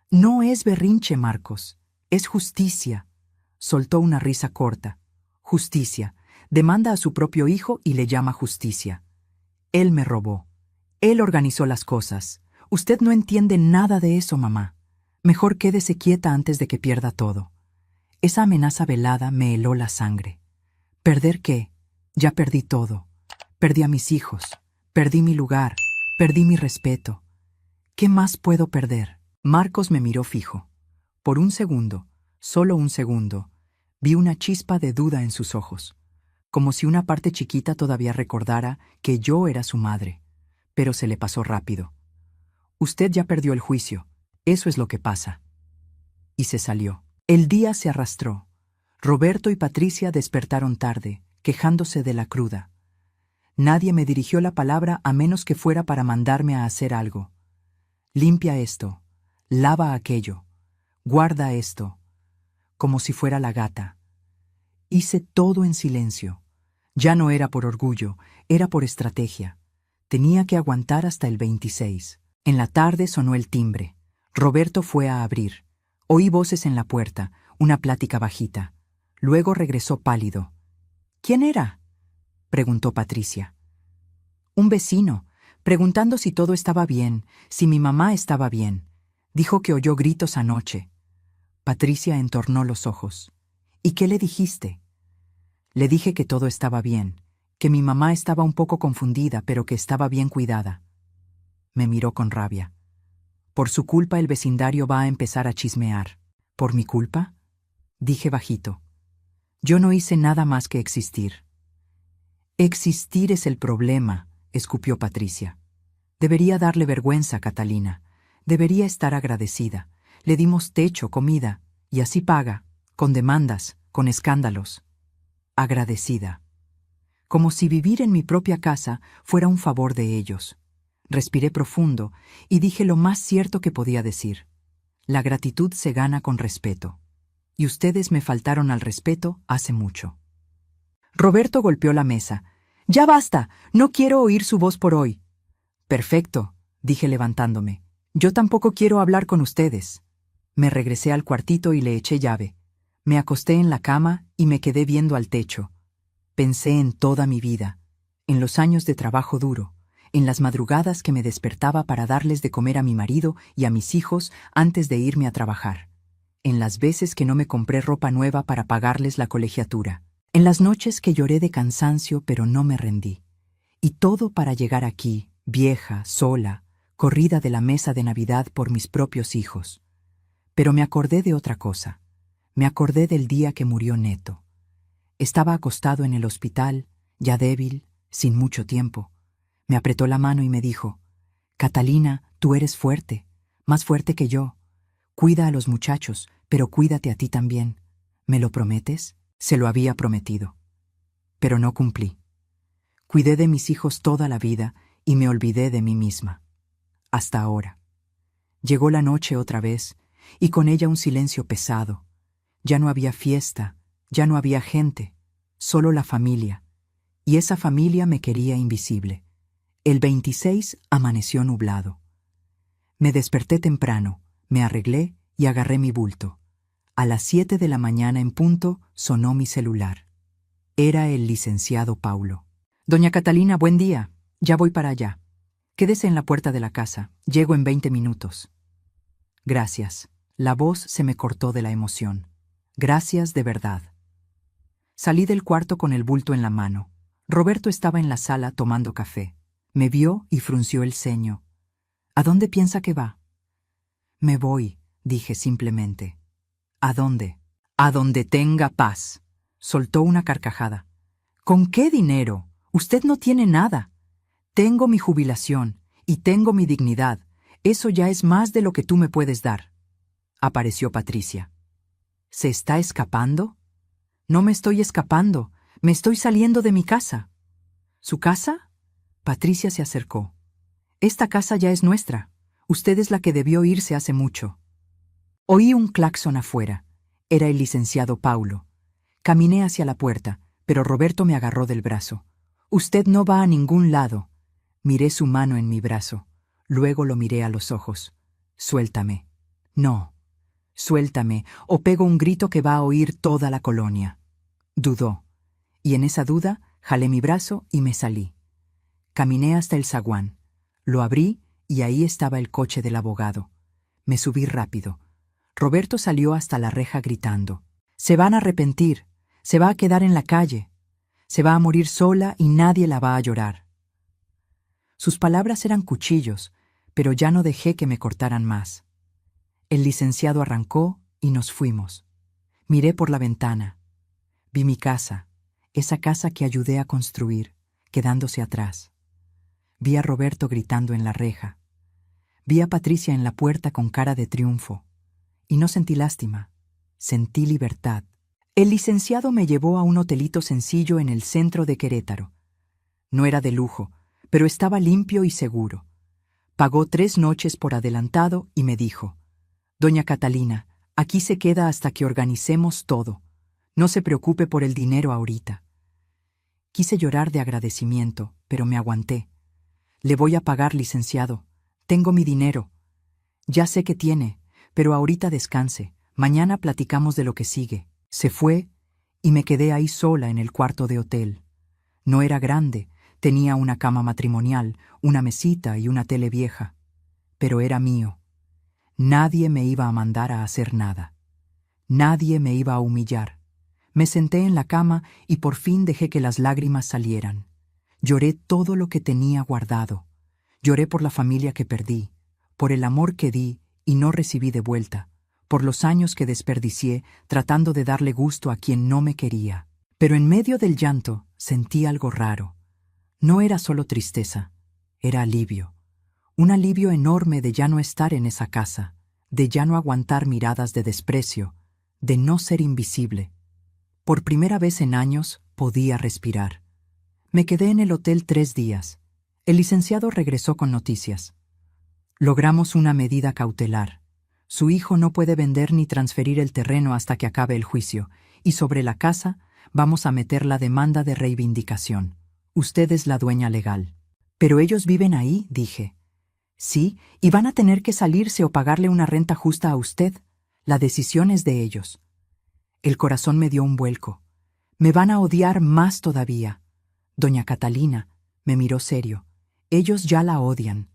«No es berrinche, Marcos. Es justicia». Soltó una risa corta. «Justicia. Demanda a su propio hijo y le llama justicia. Él me robó. Él organizó las cosas. Usted no entiende nada de eso, mamá. Mejor quédese quieta antes de que pierda todo. Esa amenaza velada me heló la sangre. ¿Perder qué? Ya perdí todo. Perdí a mis hijos. Perdí mi lugar. Perdí mi respeto. ¿Qué más puedo perder? Marcos me miró fijo. Por un segundo, solo un segundo, vi una chispa de duda en sus ojos, como si una parte chiquita todavía recordara que yo era su madre, pero se le pasó rápido. Usted ya perdió el juicio, eso es lo que pasa. Y se salió. El día se arrastró. Roberto y Patricia despertaron tarde, quejándose de la cruda. Nadie me dirigió la palabra a menos que fuera para mandarme a hacer algo. Limpia esto, lava aquello, guarda esto, como si fuera la gata. Hice todo en silencio. Ya no era por orgullo, era por estrategia. Tenía que aguantar hasta el 26. En la tarde sonó el timbre. Roberto fue a abrir. Oí voces en la puerta, una plática bajita. Luego regresó pálido. ¿Quién era?, preguntó Patricia. Un vecino, preguntando si todo estaba bien, si mi mamá estaba bien. Dijo que oyó gritos anoche. Patricia entornó los ojos. ¿Y qué le dijiste? Le dije que todo estaba bien, que mi mamá estaba un poco confundida, pero que estaba bien cuidada. Me miró con rabia. Por su culpa el vecindario va a empezar a chismear. ¿Por mi culpa?, dije bajito. Yo no hice nada más que existir. Existir es el problema, escupió Patricia. Debería darle vergüenza, Catalina. Debería estar agradecida. Le dimos techo, comida, y así paga, con demandas, con escándalos. Agradecida. Como si vivir en mi propia casa fuera un favor de ellos. Respiré profundo y dije lo más cierto que podía decir. La gratitud se gana con respeto. Y ustedes me faltaron al respeto hace mucho. Roberto golpeó la mesa. «¡Ya basta! No quiero oír su voz por hoy». «Perfecto», dije levantándome. «Yo tampoco quiero hablar con ustedes». Me regresé al cuartito y le eché llave. Me acosté en la cama y me quedé viendo al techo. Pensé en toda mi vida, en los años de trabajo duro, en las madrugadas que me despertaba para darles de comer a mi marido y a mis hijos antes de irme a trabajar, en las veces que no me compré ropa nueva para pagarles la colegiatura, en las noches que lloré de cansancio pero no me rendí. Y todo para llegar aquí, vieja, sola, corrida de la mesa de Navidad por mis propios hijos. Pero me acordé de otra cosa. Me acordé del día que murió Neto. Estaba acostado en el hospital, ya débil, sin mucho tiempo. Me apretó la mano y me dijo: «Catalina, tú eres fuerte, más fuerte que yo. Cuida a los muchachos, pero cuídate a ti también. ¿Me lo prometes?». Se lo había prometido. Pero no cumplí. Cuidé de mis hijos toda la vida y me olvidé de mí misma. Hasta ahora. Llegó la noche otra vez, y con ella un silencio pesado. Ya no había fiesta, ya no había gente, solo la familia. Y esa familia me quería invisible. El 26 amaneció nublado. Me desperté temprano, me arreglé y agarré mi bulto. A las 7 de la mañana en punto sonó mi celular. Era el licenciado Paulo. «Doña Catalina, buen día. Ya voy para allá. Quédese en la puerta de la casa. Llego en 20 minutos». «Gracias». La voz se me cortó de la emoción. «Gracias de verdad». Salí del cuarto con el bulto en la mano. Roberto estaba en la sala tomando café. Me vio y frunció el ceño. «¿A dónde piensa que va?». «Me voy», dije simplemente. «¿A dónde?». «A donde tenga paz». Soltó una carcajada. «¿Con qué dinero? Usted no tiene nada». «Tengo mi jubilación y tengo mi dignidad. Eso ya es más de lo que tú me puedes dar». Apareció Patricia. «¿Se está escapando?». «No me estoy escapando. Me estoy saliendo de mi casa». «¿Su casa?». Patricia se acercó. «Esta casa ya es nuestra. Usted es la que debió irse hace mucho». Oí un claxon afuera. Era el licenciado Paulo. Caminé hacia la puerta, pero Roberto me agarró del brazo. «Usted no va a ningún lado». Miré su mano en mi brazo. Luego lo miré a los ojos. «Suéltame». «No». «Suéltame, o pego un grito que va a oír toda la colonia». Dudó. Y en esa duda, jalé mi brazo y me salí. Caminé hasta el zaguán. Lo abrí y ahí estaba el coche del abogado. Me subí rápido. Roberto salió hasta la reja gritando: «Se van a arrepentir, se va a quedar en la calle, se va a morir sola y nadie la va a llorar». Sus palabras eran cuchillos, pero ya no dejé que me cortaran más. El licenciado arrancó y nos fuimos. Miré por la ventana. Vi mi casa, esa casa que ayudé a construir, quedándose atrás. Vi a Roberto gritando en la reja. Vi a Patricia en la puerta con cara de triunfo. Y no sentí lástima, sentí libertad. El licenciado me llevó a un hotelito sencillo en el centro de Querétaro. No era de lujo, pero estaba limpio y seguro. Pagó 3 noches por adelantado y me dijo: «Doña Catalina, aquí se queda hasta que organicemos todo. No se preocupe por el dinero ahorita». Quise llorar de agradecimiento, pero me aguanté. «Le voy a pagar, licenciado. Tengo mi dinero. Ya sé que tiene, pero ahorita descanse. Mañana platicamos de lo que sigue». Se fue y me quedé ahí sola en el cuarto de hotel. No era grande, tenía una cama matrimonial, una mesita y una tele vieja. Pero era mío. Nadie me iba a mandar a hacer nada. Nadie me iba a humillar. Me senté en la cama y por fin dejé que las lágrimas salieran. Lloré todo lo que tenía guardado. Lloré por la familia que perdí, por el amor que di y no recibí de vuelta, por los años que desperdicié tratando de darle gusto a quien no me quería. Pero en medio del llanto sentí algo raro. No era solo tristeza, era alivio. Un alivio enorme de ya no estar en esa casa, de ya no aguantar miradas de desprecio, de no ser invisible. Por primera vez en años podía respirar. Me quedé en el hotel 3 días. El licenciado regresó con noticias. Logramos una medida cautelar. Su hijo no puede vender ni transferir el terreno hasta que acabe el juicio, y sobre la casa vamos a meter la demanda de reivindicación. Usted es la dueña legal. «¿Pero ellos viven ahí?», dije. «Sí, y van a tener que salirse o pagarle una renta justa a usted. La decisión es de ellos». El corazón me dio un vuelco. «Me van a odiar más todavía». «Doña Catalina», me miró serio, «ellos ya la odian.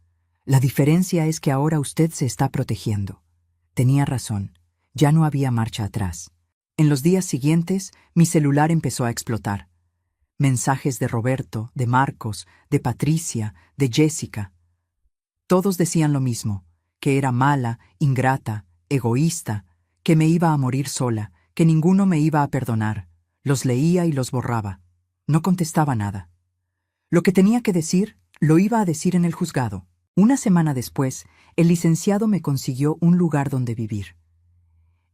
La diferencia es que ahora usted se está protegiendo». Tenía razón, ya no había marcha atrás. En los días siguientes, mi celular empezó a explotar. Mensajes de Roberto, de Marcos, de Patricia, de Jessica. Todos decían lo mismo, que era mala, ingrata, egoísta, que me iba a morir sola, que ninguno me iba a perdonar. Los leía y los borraba. No contestaba nada. Lo que tenía que decir, lo iba a decir en el juzgado. Una semana después, el licenciado me consiguió un lugar donde vivir.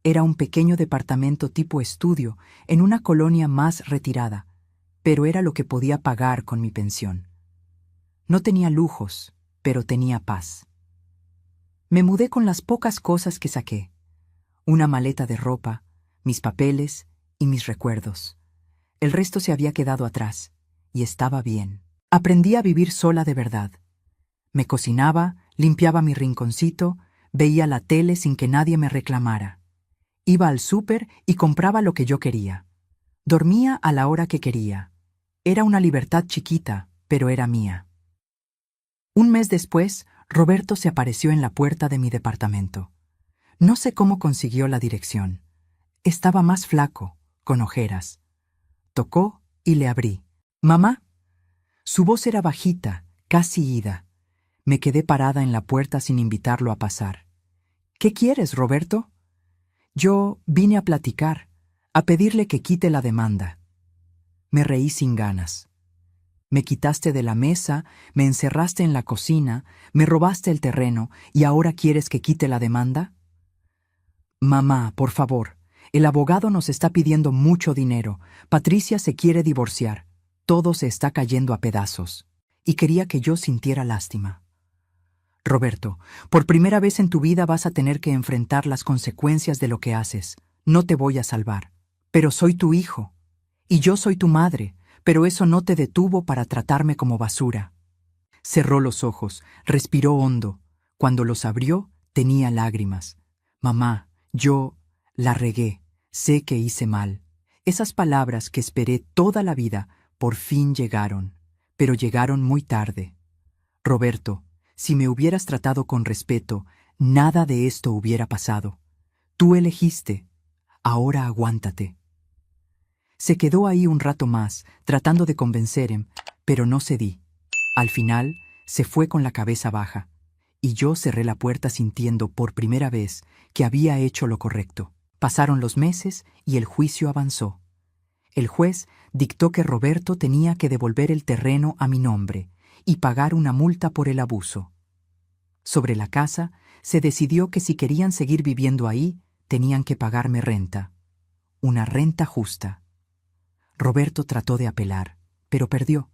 Era un pequeño departamento tipo estudio, en una colonia más retirada, pero era lo que podía pagar con mi pensión. No tenía lujos, pero tenía paz. Me mudé con las pocas cosas que saqué: una maleta de ropa, mis papeles y mis recuerdos. El resto se había quedado atrás, y estaba bien. Aprendí a vivir sola de verdad. Me cocinaba, limpiaba mi rinconcito, veía la tele sin que nadie me reclamara. Iba al súper y compraba lo que yo quería. Dormía a la hora que quería. Era una libertad chiquita, pero era mía. Un mes después, Roberto se apareció en la puerta de mi departamento. No sé cómo consiguió la dirección. Estaba más flaco, con ojeras. Tocó y le abrí. «¿Mamá?». Su voz era bajita, casi ida. Me quedé parada en la puerta sin invitarlo a pasar. «¿Qué quieres, Roberto?». «Yo vine a platicar, a pedirle que quite la demanda». Me reí sin ganas. «Me quitaste de la mesa, me encerraste en la cocina, me robaste el terreno, ¿y ahora quieres que quite la demanda?». «Mamá, por favor, el abogado nos está pidiendo mucho dinero. Patricia se quiere divorciar. Todo se está cayendo a pedazos». Y quería que yo sintiera lástima. «Roberto, por primera vez en tu vida vas a tener que enfrentar las consecuencias de lo que haces. No te voy a salvar. Pero soy tu hijo. Y yo soy tu madre, pero eso no te detuvo para tratarme como basura». Cerró los ojos, respiró hondo. Cuando los abrió, tenía lágrimas. «Mamá, yo la regué. Sé que hice mal». Esas palabras que esperé toda la vida por fin llegaron, pero llegaron muy tarde. «Roberto, Si me hubieras tratado con respeto, nada de esto hubiera pasado. Tú elegiste. Ahora aguántate. Se quedó ahí un rato más, tratando de convencerme, pero no cedí. Al final, se fue con la cabeza baja, y yo cerré la puerta sintiendo por primera vez que había hecho lo correcto. Pasaron los meses y el juicio avanzó. El juez dictó que Roberto tenía que devolver el terreno a mi nombre y pagar una multa por el abuso. Sobre la casa, se decidió que si querían seguir viviendo ahí, tenían que pagarme renta. Una renta justa. Roberto trató de apelar, pero perdió.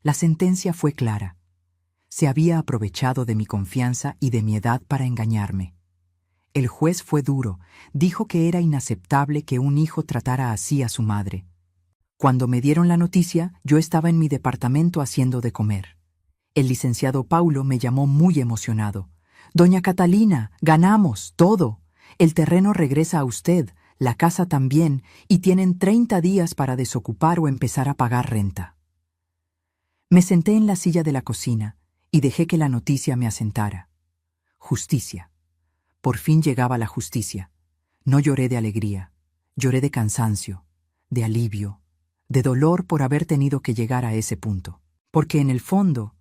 La sentencia fue clara. Se había aprovechado de mi confianza y de mi edad para engañarme. El juez fue duro, dijo que era inaceptable que un hijo tratara así a su madre. Cuando me dieron la noticia, yo estaba en mi departamento haciendo de comer. El licenciado Paulo me llamó muy emocionado. «Doña Catalina, ganamos, todo. El terreno regresa a usted, la casa también, y tienen 30 días para desocupar o empezar a pagar renta». Me senté en la silla de la cocina y dejé que la noticia me asentara. Justicia. Por fin llegaba la justicia. No lloré de alegría, lloré de cansancio, de alivio, de dolor por haber tenido que llegar a ese punto. Porque en el fondo,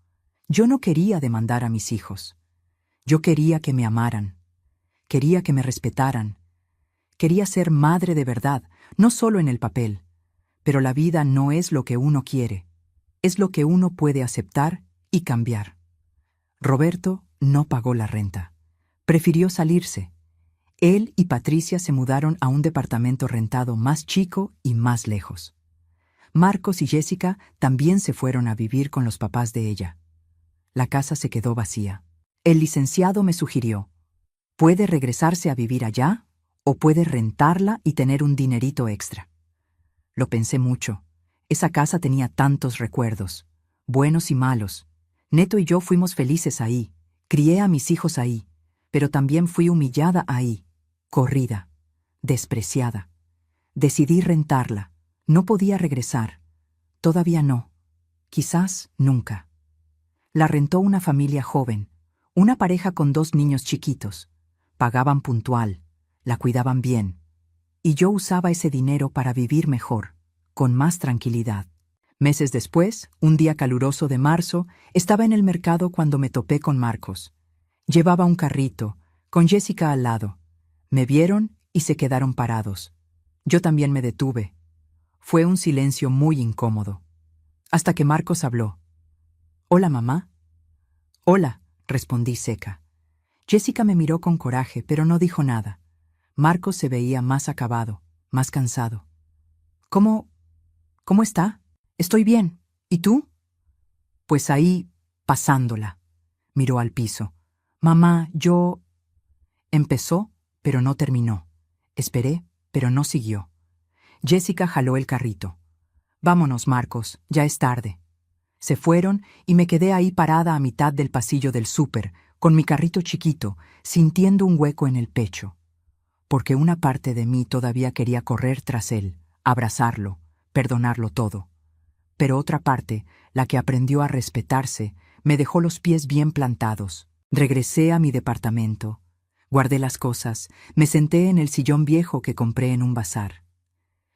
yo no quería demandar a mis hijos. Yo quería que me amaran, quería que me respetaran, quería ser madre de verdad, no solo en el papel. Pero la vida no es lo que uno quiere, es lo que uno puede aceptar y cambiar. Roberto no pagó la renta. Prefirió salirse. Él y Patricia se mudaron a un departamento rentado más chico y más lejos. Marcos y Jessica también se fueron a vivir con los papás de ella. La casa se quedó vacía. El licenciado me sugirió, puede regresarse a vivir allá o puede rentarla y tener un dinerito extra. Lo pensé mucho. Esa casa tenía tantos recuerdos, buenos y malos. Neto y yo fuimos felices ahí, crié a mis hijos ahí, pero también fui humillada ahí, corrida, despreciada. Decidí rentarla. No podía regresar. Todavía no. Quizás nunca. La rentó una familia joven, una pareja con 2 niños chiquitos. Pagaban puntual, la cuidaban bien. Y yo usaba ese dinero para vivir mejor, con más tranquilidad. Meses después, un día caluroso de marzo, estaba en el mercado cuando me topé con Marcos. Llevaba un carrito, con Jessica al lado. Me vieron y se quedaron parados. Yo también me detuve. Fue un silencio muy incómodo. Hasta que Marcos habló. «Hola, mamá». «Hola», respondí seca. Jessica me miró con coraje, pero no dijo nada. Marcos se veía más acabado, más cansado. «¿Cómo está?» «Estoy bien. ¿Y tú?» «Pues ahí, pasándola». Miró al piso. «Mamá, yo...» Empezó, pero no terminó. Esperé, pero no siguió. Jessica jaló el carrito. «Vámonos, Marcos, ya es tarde». Se fueron y me quedé ahí parada a mitad del pasillo del súper, con mi carrito chiquito, sintiendo un hueco en el pecho. Porque una parte de mí todavía quería correr tras él, abrazarlo, perdonarlo todo. Pero otra parte, la que aprendió a respetarse, me dejó los pies bien plantados. Regresé a mi departamento. Guardé las cosas, me senté en el sillón viejo que compré en un bazar.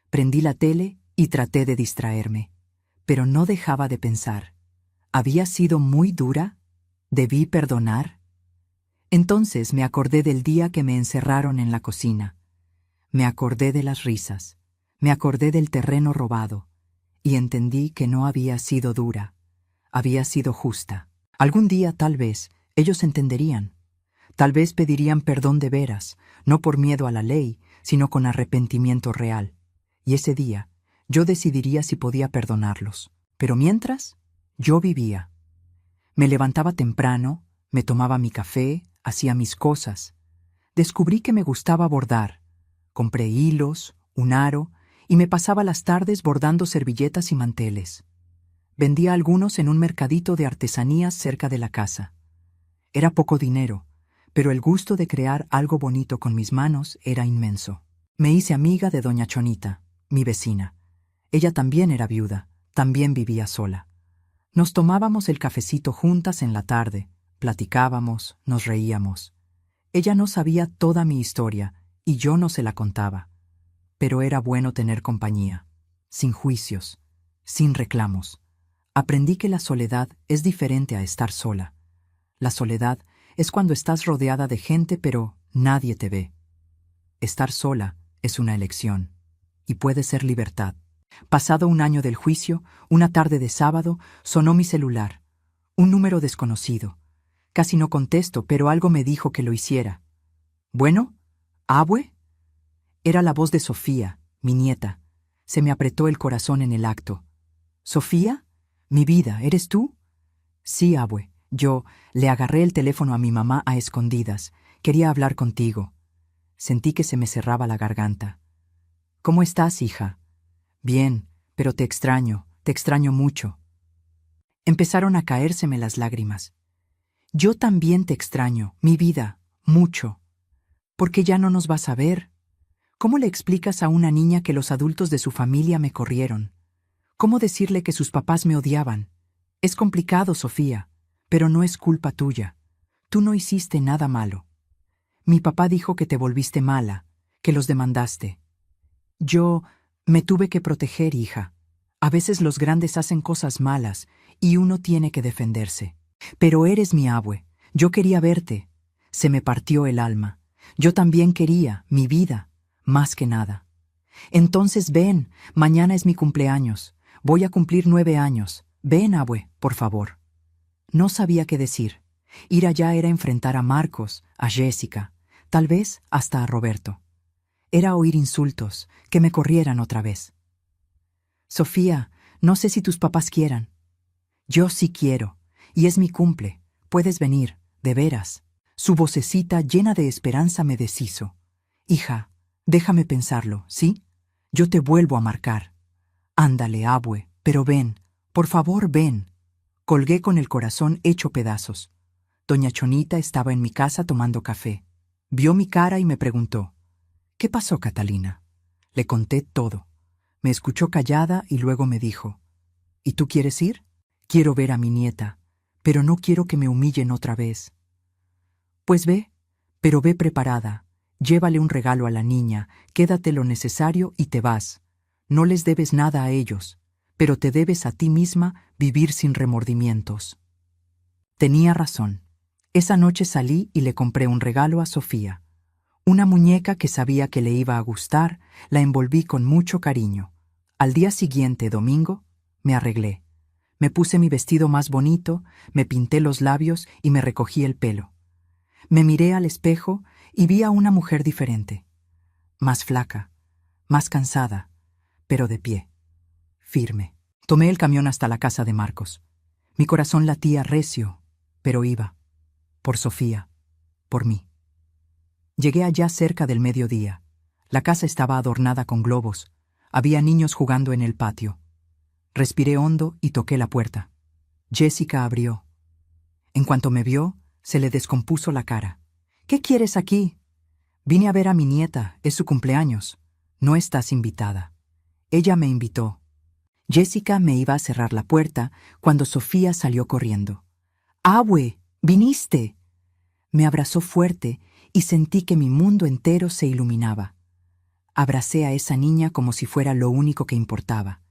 Prendí la tele y traté de distraerme, pero no dejaba de pensar. ¿Había sido muy dura? ¿Debí perdonar? Entonces me acordé del día que me encerraron en la cocina. Me acordé de las risas. Me acordé del terreno robado. Y entendí que no había sido dura. Había sido justa. Algún día, tal vez, ellos entenderían. Tal vez pedirían perdón de veras, no por miedo a la ley, sino con arrepentimiento real. Y ese día, yo decidiría si podía perdonarlos. Pero mientras, yo vivía. Me levantaba temprano, me tomaba mi café, hacía mis cosas. Descubrí que me gustaba bordar. Compré hilos, un aro, y me pasaba las tardes bordando servilletas y manteles. Vendía algunos en un mercadito de artesanías cerca de la casa. Era poco dinero, pero el gusto de crear algo bonito con mis manos era inmenso. Me hice amiga de doña Chonita, mi vecina. Ella también era viuda, también vivía sola. Nos tomábamos el cafecito juntas en la tarde, Platicábamos, nos reíamos. Ella no sabía toda mi historia y yo no se la contaba. Pero era bueno tener compañía, sin juicios, sin reclamos. Aprendí que la soledad es diferente a estar sola. La soledad es cuando estás rodeada de gente pero nadie te ve. Estar sola es una elección y puede ser libertad. Pasado un año del juicio, una tarde de sábado, sonó mi celular. Un número desconocido. Casi no contesto, pero algo me dijo que lo hiciera. ¿Bueno? ¿Abue? Era la voz de Sofía, mi nieta. Se me apretó el corazón en el acto. ¿Sofía? Mi vida, ¿eres tú? Sí, abue. Yo le agarré el teléfono a mi mamá a escondidas. Quería hablar contigo. Sentí que se me cerraba la garganta. ¿Cómo estás, hija? Bien, pero te extraño mucho. Empezaron a caérseme las lágrimas. Yo también te extraño, mi vida, mucho. ¿Por qué ya no nos vas a ver? ¿Cómo le explicas a una niña que los adultos de su familia me corrieron? ¿Cómo decirle que sus papás me odiaban? Es complicado, Sofía, pero no es culpa tuya. Tú no hiciste nada malo. Mi papá dijo que te volviste mala, que los demandaste. Yo me tuve que proteger, hija. A veces los grandes hacen cosas malas y uno tiene que defenderse. Pero eres mi abue. Yo quería verte. Se me partió el alma. Yo también quería, mi vida, más que nada. Entonces ven, mañana es mi cumpleaños. Voy a cumplir 9 años. Ven, abue, por favor. No sabía qué decir. Ir allá era enfrentar a Marcos, a Jessica, tal vez hasta a Roberto. Era oír insultos, que me corrieran otra vez. Sofía, no sé si tus papás quieran. Yo sí quiero, y es mi cumple. Puedes venir, de veras. Su vocecita llena de esperanza me deshizo. Hija, déjame pensarlo, ¿sí? Yo te vuelvo a marcar. Ándale, abue, pero ven, por favor, ven. Colgué con el corazón hecho pedazos. Doña Chonita estaba en mi casa tomando café. Vio mi cara y me preguntó, ¿qué pasó, Catalina? Le conté todo. Me escuchó callada y luego me dijo, ¿y tú quieres ir? Quiero ver a mi nieta, pero no quiero que me humillen otra vez. Pues ve, pero ve preparada. Llévale un regalo a la niña, quédate lo necesario y te vas. No les debes nada a ellos, pero te debes a ti misma vivir sin remordimientos. Tenía razón. Esa noche salí y le compré un regalo a Sofía. Una muñeca que sabía que le iba a gustar, la envolví con mucho cariño. Al día siguiente, domingo, me arreglé. Me puse mi vestido más bonito, me pinté los labios y me recogí el pelo. Me miré al espejo y vi a una mujer diferente. Más flaca, más cansada, pero de pie, firme. Tomé el camión hasta la casa de Marcos. Mi corazón latía recio, pero iba. Por Sofía, por mí. Llegué allá cerca del mediodía. La casa estaba adornada con globos. Había niños jugando en el patio. Respiré hondo y toqué la puerta. Jessica abrió. En cuanto me vio, se le descompuso la cara. ¿Qué quieres aquí? Vine a ver a mi nieta, es su cumpleaños. No estás invitada. Ella me invitó. Jessica me iba a cerrar la puerta cuando Sofía salió corriendo. ¡Abue! ¡Viniste! Me abrazó fuerte y sentí que mi mundo entero se iluminaba. Abracé a esa niña como si fuera lo único que importaba.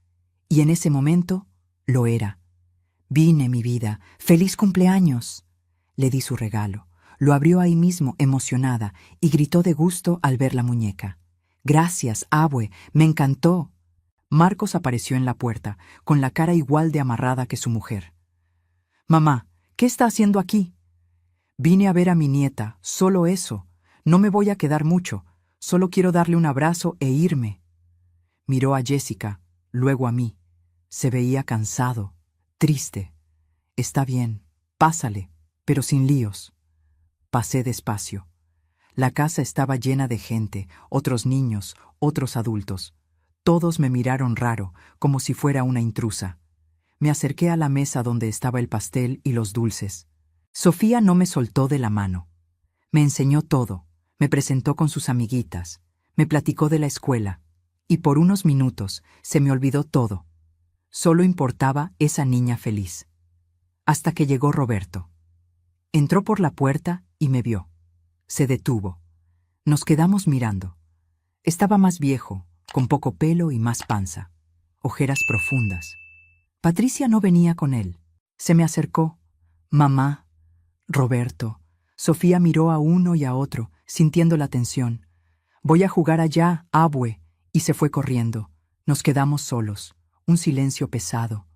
Y en ese momento, lo era. Vine, mi vida. ¡Feliz cumpleaños! Le di su regalo. Lo abrió ahí mismo, emocionada, y gritó de gusto al ver la muñeca. «Gracias, abue, me encantó». Marcos apareció en la puerta, con la cara igual de amarrada que su mujer. «Mamá, ¿qué está haciendo aquí?» «Vine a ver a mi nieta, solo eso. No me voy a quedar mucho. Solo quiero darle un abrazo e irme». Miró a Jessica, luego a mí. Se veía cansado, triste. «Está bien, pásale, pero sin líos». Pasé despacio. La casa estaba llena de gente, otros niños, otros adultos. Todos me miraron raro, como si fuera una intrusa. Me acerqué a la mesa donde estaba el pastel y los dulces. Sofía no me soltó de la mano. Me enseñó todo, me presentó con sus amiguitas, me platicó de la escuela, y por unos minutos se me olvidó todo. Solo importaba esa niña feliz. Hasta que llegó Roberto. Entró por la puerta y me vio. Se detuvo. Nos quedamos mirando. Estaba más viejo, con poco pelo y más panza. Ojeras profundas. Patricia no venía con él. Se me acercó. Mamá, Roberto. Sofía miró a uno y a otro, sintiendo la tensión. Voy a jugar allá, abue. Y se fue corriendo. Nos quedamos solos. Un silencio pesado.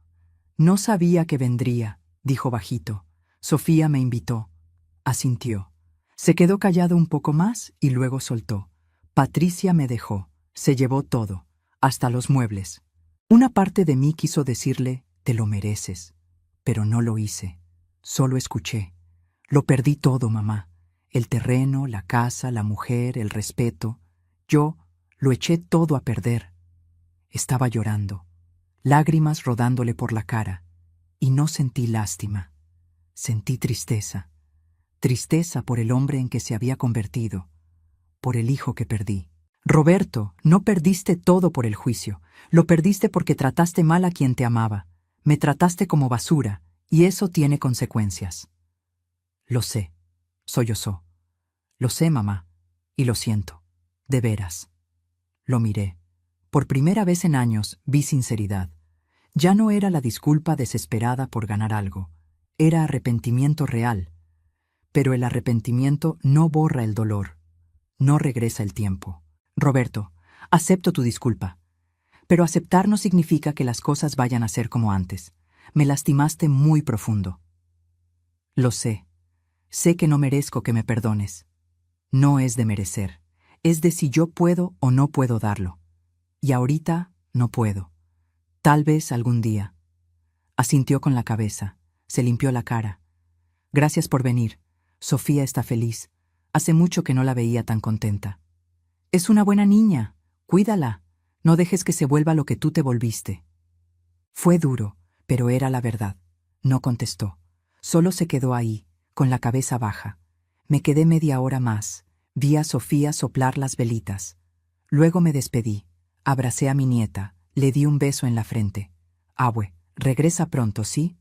No sabía que vendría, dijo bajito. Sofía me invitó. Asintió. Se quedó callado un poco más y luego soltó. Patricia me dejó. Se llevó todo, hasta los muebles. Una parte de mí quiso decirle, te lo mereces. Pero no lo hice. Solo escuché. Lo perdí todo, mamá. El terreno, la casa, la mujer, el respeto. Yo lo eché todo a perder. Estaba llorando, lágrimas rodándole por la cara, y no sentí lástima. Sentí tristeza. Tristeza por el hombre en que se había convertido, por el hijo que perdí. Roberto, no perdiste todo por el juicio. Lo perdiste porque trataste mal a quien te amaba. Me trataste como basura, y eso tiene consecuencias. Lo sé, sollozó. Lo sé, mamá, y lo siento. De veras. Lo miré. Por primera vez en años vi sinceridad. Ya no era la disculpa desesperada por ganar algo. Era arrepentimiento real. Pero el arrepentimiento no borra el dolor. No regresa el tiempo. Roberto, acepto tu disculpa. Pero aceptar no significa que las cosas vayan a ser como antes. Me lastimaste muy profundo. Lo sé. Sé que no merezco que me perdones. No es de merecer. Es de si yo puedo o no puedo darlo. Y ahorita no puedo. Tal vez algún día. Asintió con la cabeza. Se limpió la cara. Gracias por venir. Sofía está feliz. Hace mucho que no la veía tan contenta. Es una buena niña. Cuídala. No dejes que se vuelva lo que tú te volviste. Fue duro, pero era la verdad. No contestó. Solo se quedó ahí, con la cabeza baja. Me quedé media hora más. Vi a Sofía soplar las velitas. Luego me despedí. Abracé a mi nieta. Le di un beso en la frente. Abue, regresa pronto, ¿sí?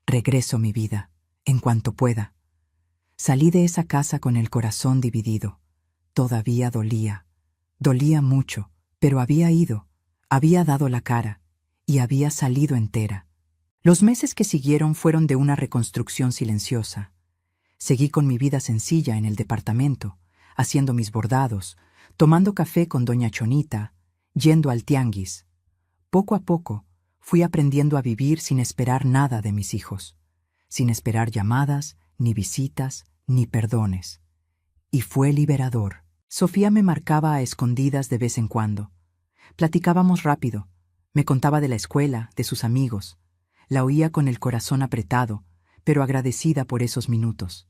Regreso, mi vida, en cuanto pueda. Salí de esa casa con el corazón dividido. Todavía dolía. Dolía mucho, pero había ido. Había dado la cara. Y había salido entera. Los meses que siguieron fueron de una reconstrucción silenciosa. Seguí con mi vida sencilla en el departamento, haciendo mis bordados, tomando café con doña Chonita, yendo al tianguis. Poco a poco, fui aprendiendo a vivir sin esperar nada de mis hijos, sin esperar llamadas, ni visitas, ni perdones. Y fue liberador. Sofía me marcaba a escondidas de vez en cuando. Platicábamos rápido. Me contaba de la escuela, de sus amigos. La oía con el corazón apretado, pero agradecida por esos minutos.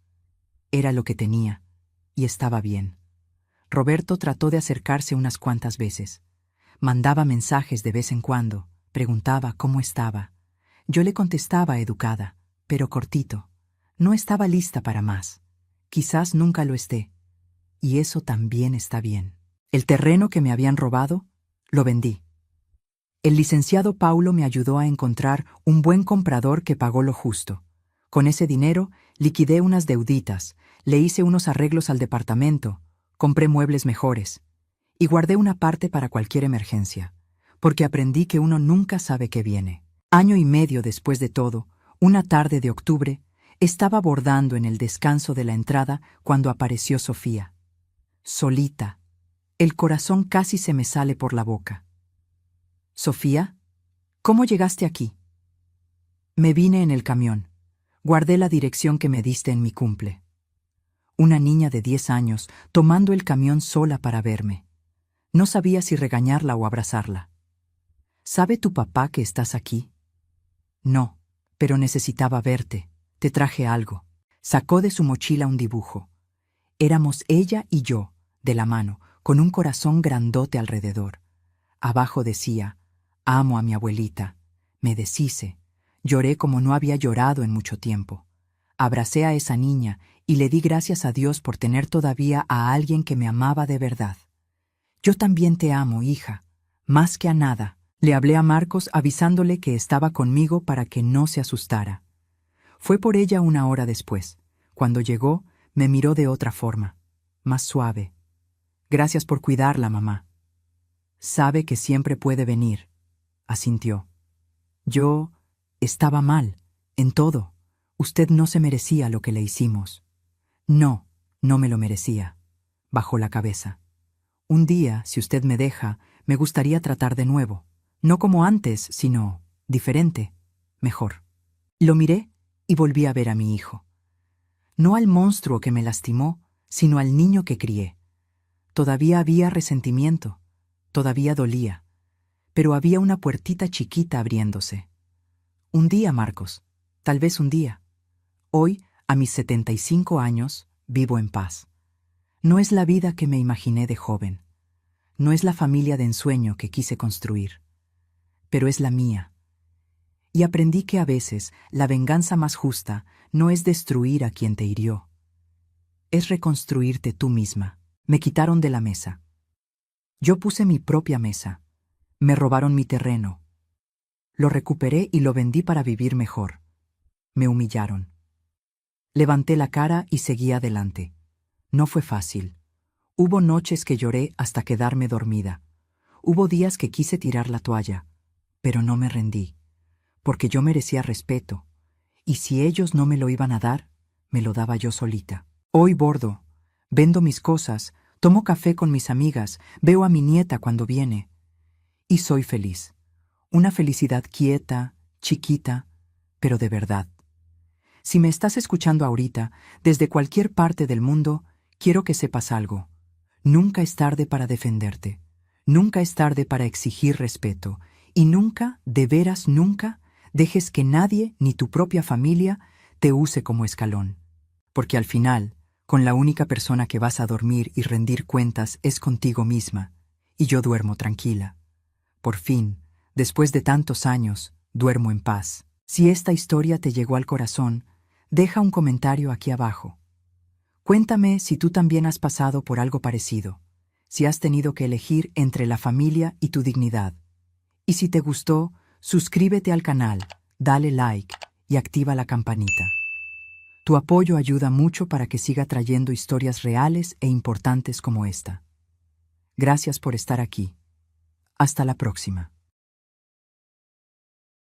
Era lo que tenía, y estaba bien. Roberto trató de acercarse unas cuantas veces. Mandaba mensajes de vez en cuando, preguntaba cómo estaba. Yo le contestaba educada, pero cortito. No estaba lista para más. Quizás nunca lo esté. Y eso también está bien. El terreno que me habían robado, lo vendí. El licenciado Paulo me ayudó a encontrar un buen comprador que pagó lo justo. Con ese dinero, liquidé unas deuditas, le hice unos arreglos al departamento, compré muebles mejores y guardé una parte para cualquier emergencia, porque aprendí que uno nunca sabe qué viene. Año y medio después de todo, una tarde de octubre, estaba bordando en el descanso de la entrada cuando apareció Sofía. Solita. El corazón casi se me sale por la boca. «Sofía, ¿cómo llegaste aquí?» Me vine en el camión. Guardé la dirección que me diste en mi cumple. Una niña de 10 años tomando el camión sola para verme. No sabía si regañarla o abrazarla. ¿Sabe tu papá que estás aquí? No, pero necesitaba verte. Te traje algo. Sacó de su mochila un dibujo. Éramos ella y yo, de la mano, con un corazón grandote alrededor. Abajo decía, amo a mi abuelita. Me deshice. Lloré como no había llorado en mucho tiempo. Abracé a esa niña y le di gracias a Dios por tener todavía a alguien que me amaba de verdad. Yo también te amo, hija. Más que a nada. Le hablé a Marcos avisándole que estaba conmigo para que no se asustara. Fue por ella una hora después, Cuando llegó, me miró de otra forma, más suave. Gracias por cuidarla, mamá. Sabe que siempre puede venir, asintió. Yo estaba mal, en todo. Usted no se merecía lo que le hicimos. No, no me lo merecía. Bajó la cabeza. Un día, si usted me deja, me gustaría tratar de nuevo. No como antes, sino diferente, mejor. Lo miré y volví a ver a mi hijo. No al monstruo que me lastimó, sino al niño que crié. Todavía había resentimiento, todavía dolía, pero había una puertita chiquita abriéndose. Un día, Marcos, tal vez un día. Hoy, a mis 75 años, vivo en paz. No es la vida que me imaginé de joven. No es la familia de ensueño que quise construir. Pero es la mía. Y aprendí que a veces la venganza más justa no es destruir a quien te hirió. Es reconstruirte tú misma. Me quitaron de la mesa. Yo puse mi propia mesa. Me robaron mi terreno. Lo recuperé y lo vendí para vivir mejor. Me humillaron. Levanté la cara y seguí adelante. No fue fácil. Hubo noches que lloré hasta quedarme dormida. Hubo días que quise tirar la toalla, pero no me rendí, porque yo merecía respeto, y si ellos no me lo iban a dar, me lo daba yo solita. Hoy bordo, vendo mis cosas, tomo café con mis amigas, veo a mi nieta cuando viene, y soy feliz. Una felicidad quieta, chiquita, pero de verdad. Si me estás escuchando ahorita, desde cualquier parte del mundo, quiero que sepas algo. Nunca es tarde para defenderte. Nunca es tarde para exigir respeto. Y nunca, de veras nunca, dejes que nadie, ni tu propia familia, te use como escalón. Porque al final, con la única persona que vas a dormir y rendir cuentas es contigo misma. Y yo duermo tranquila. Por fin, después de tantos años, duermo en paz. Si esta historia te llegó al corazón, deja un comentario aquí abajo. Cuéntame si tú también has pasado por algo parecido, si has tenido que elegir entre la familia y tu dignidad. Y si te gustó, suscríbete al canal, dale like y activa la campanita. Tu apoyo ayuda mucho para que siga trayendo historias reales e importantes como esta. Gracias por estar aquí. Hasta la próxima.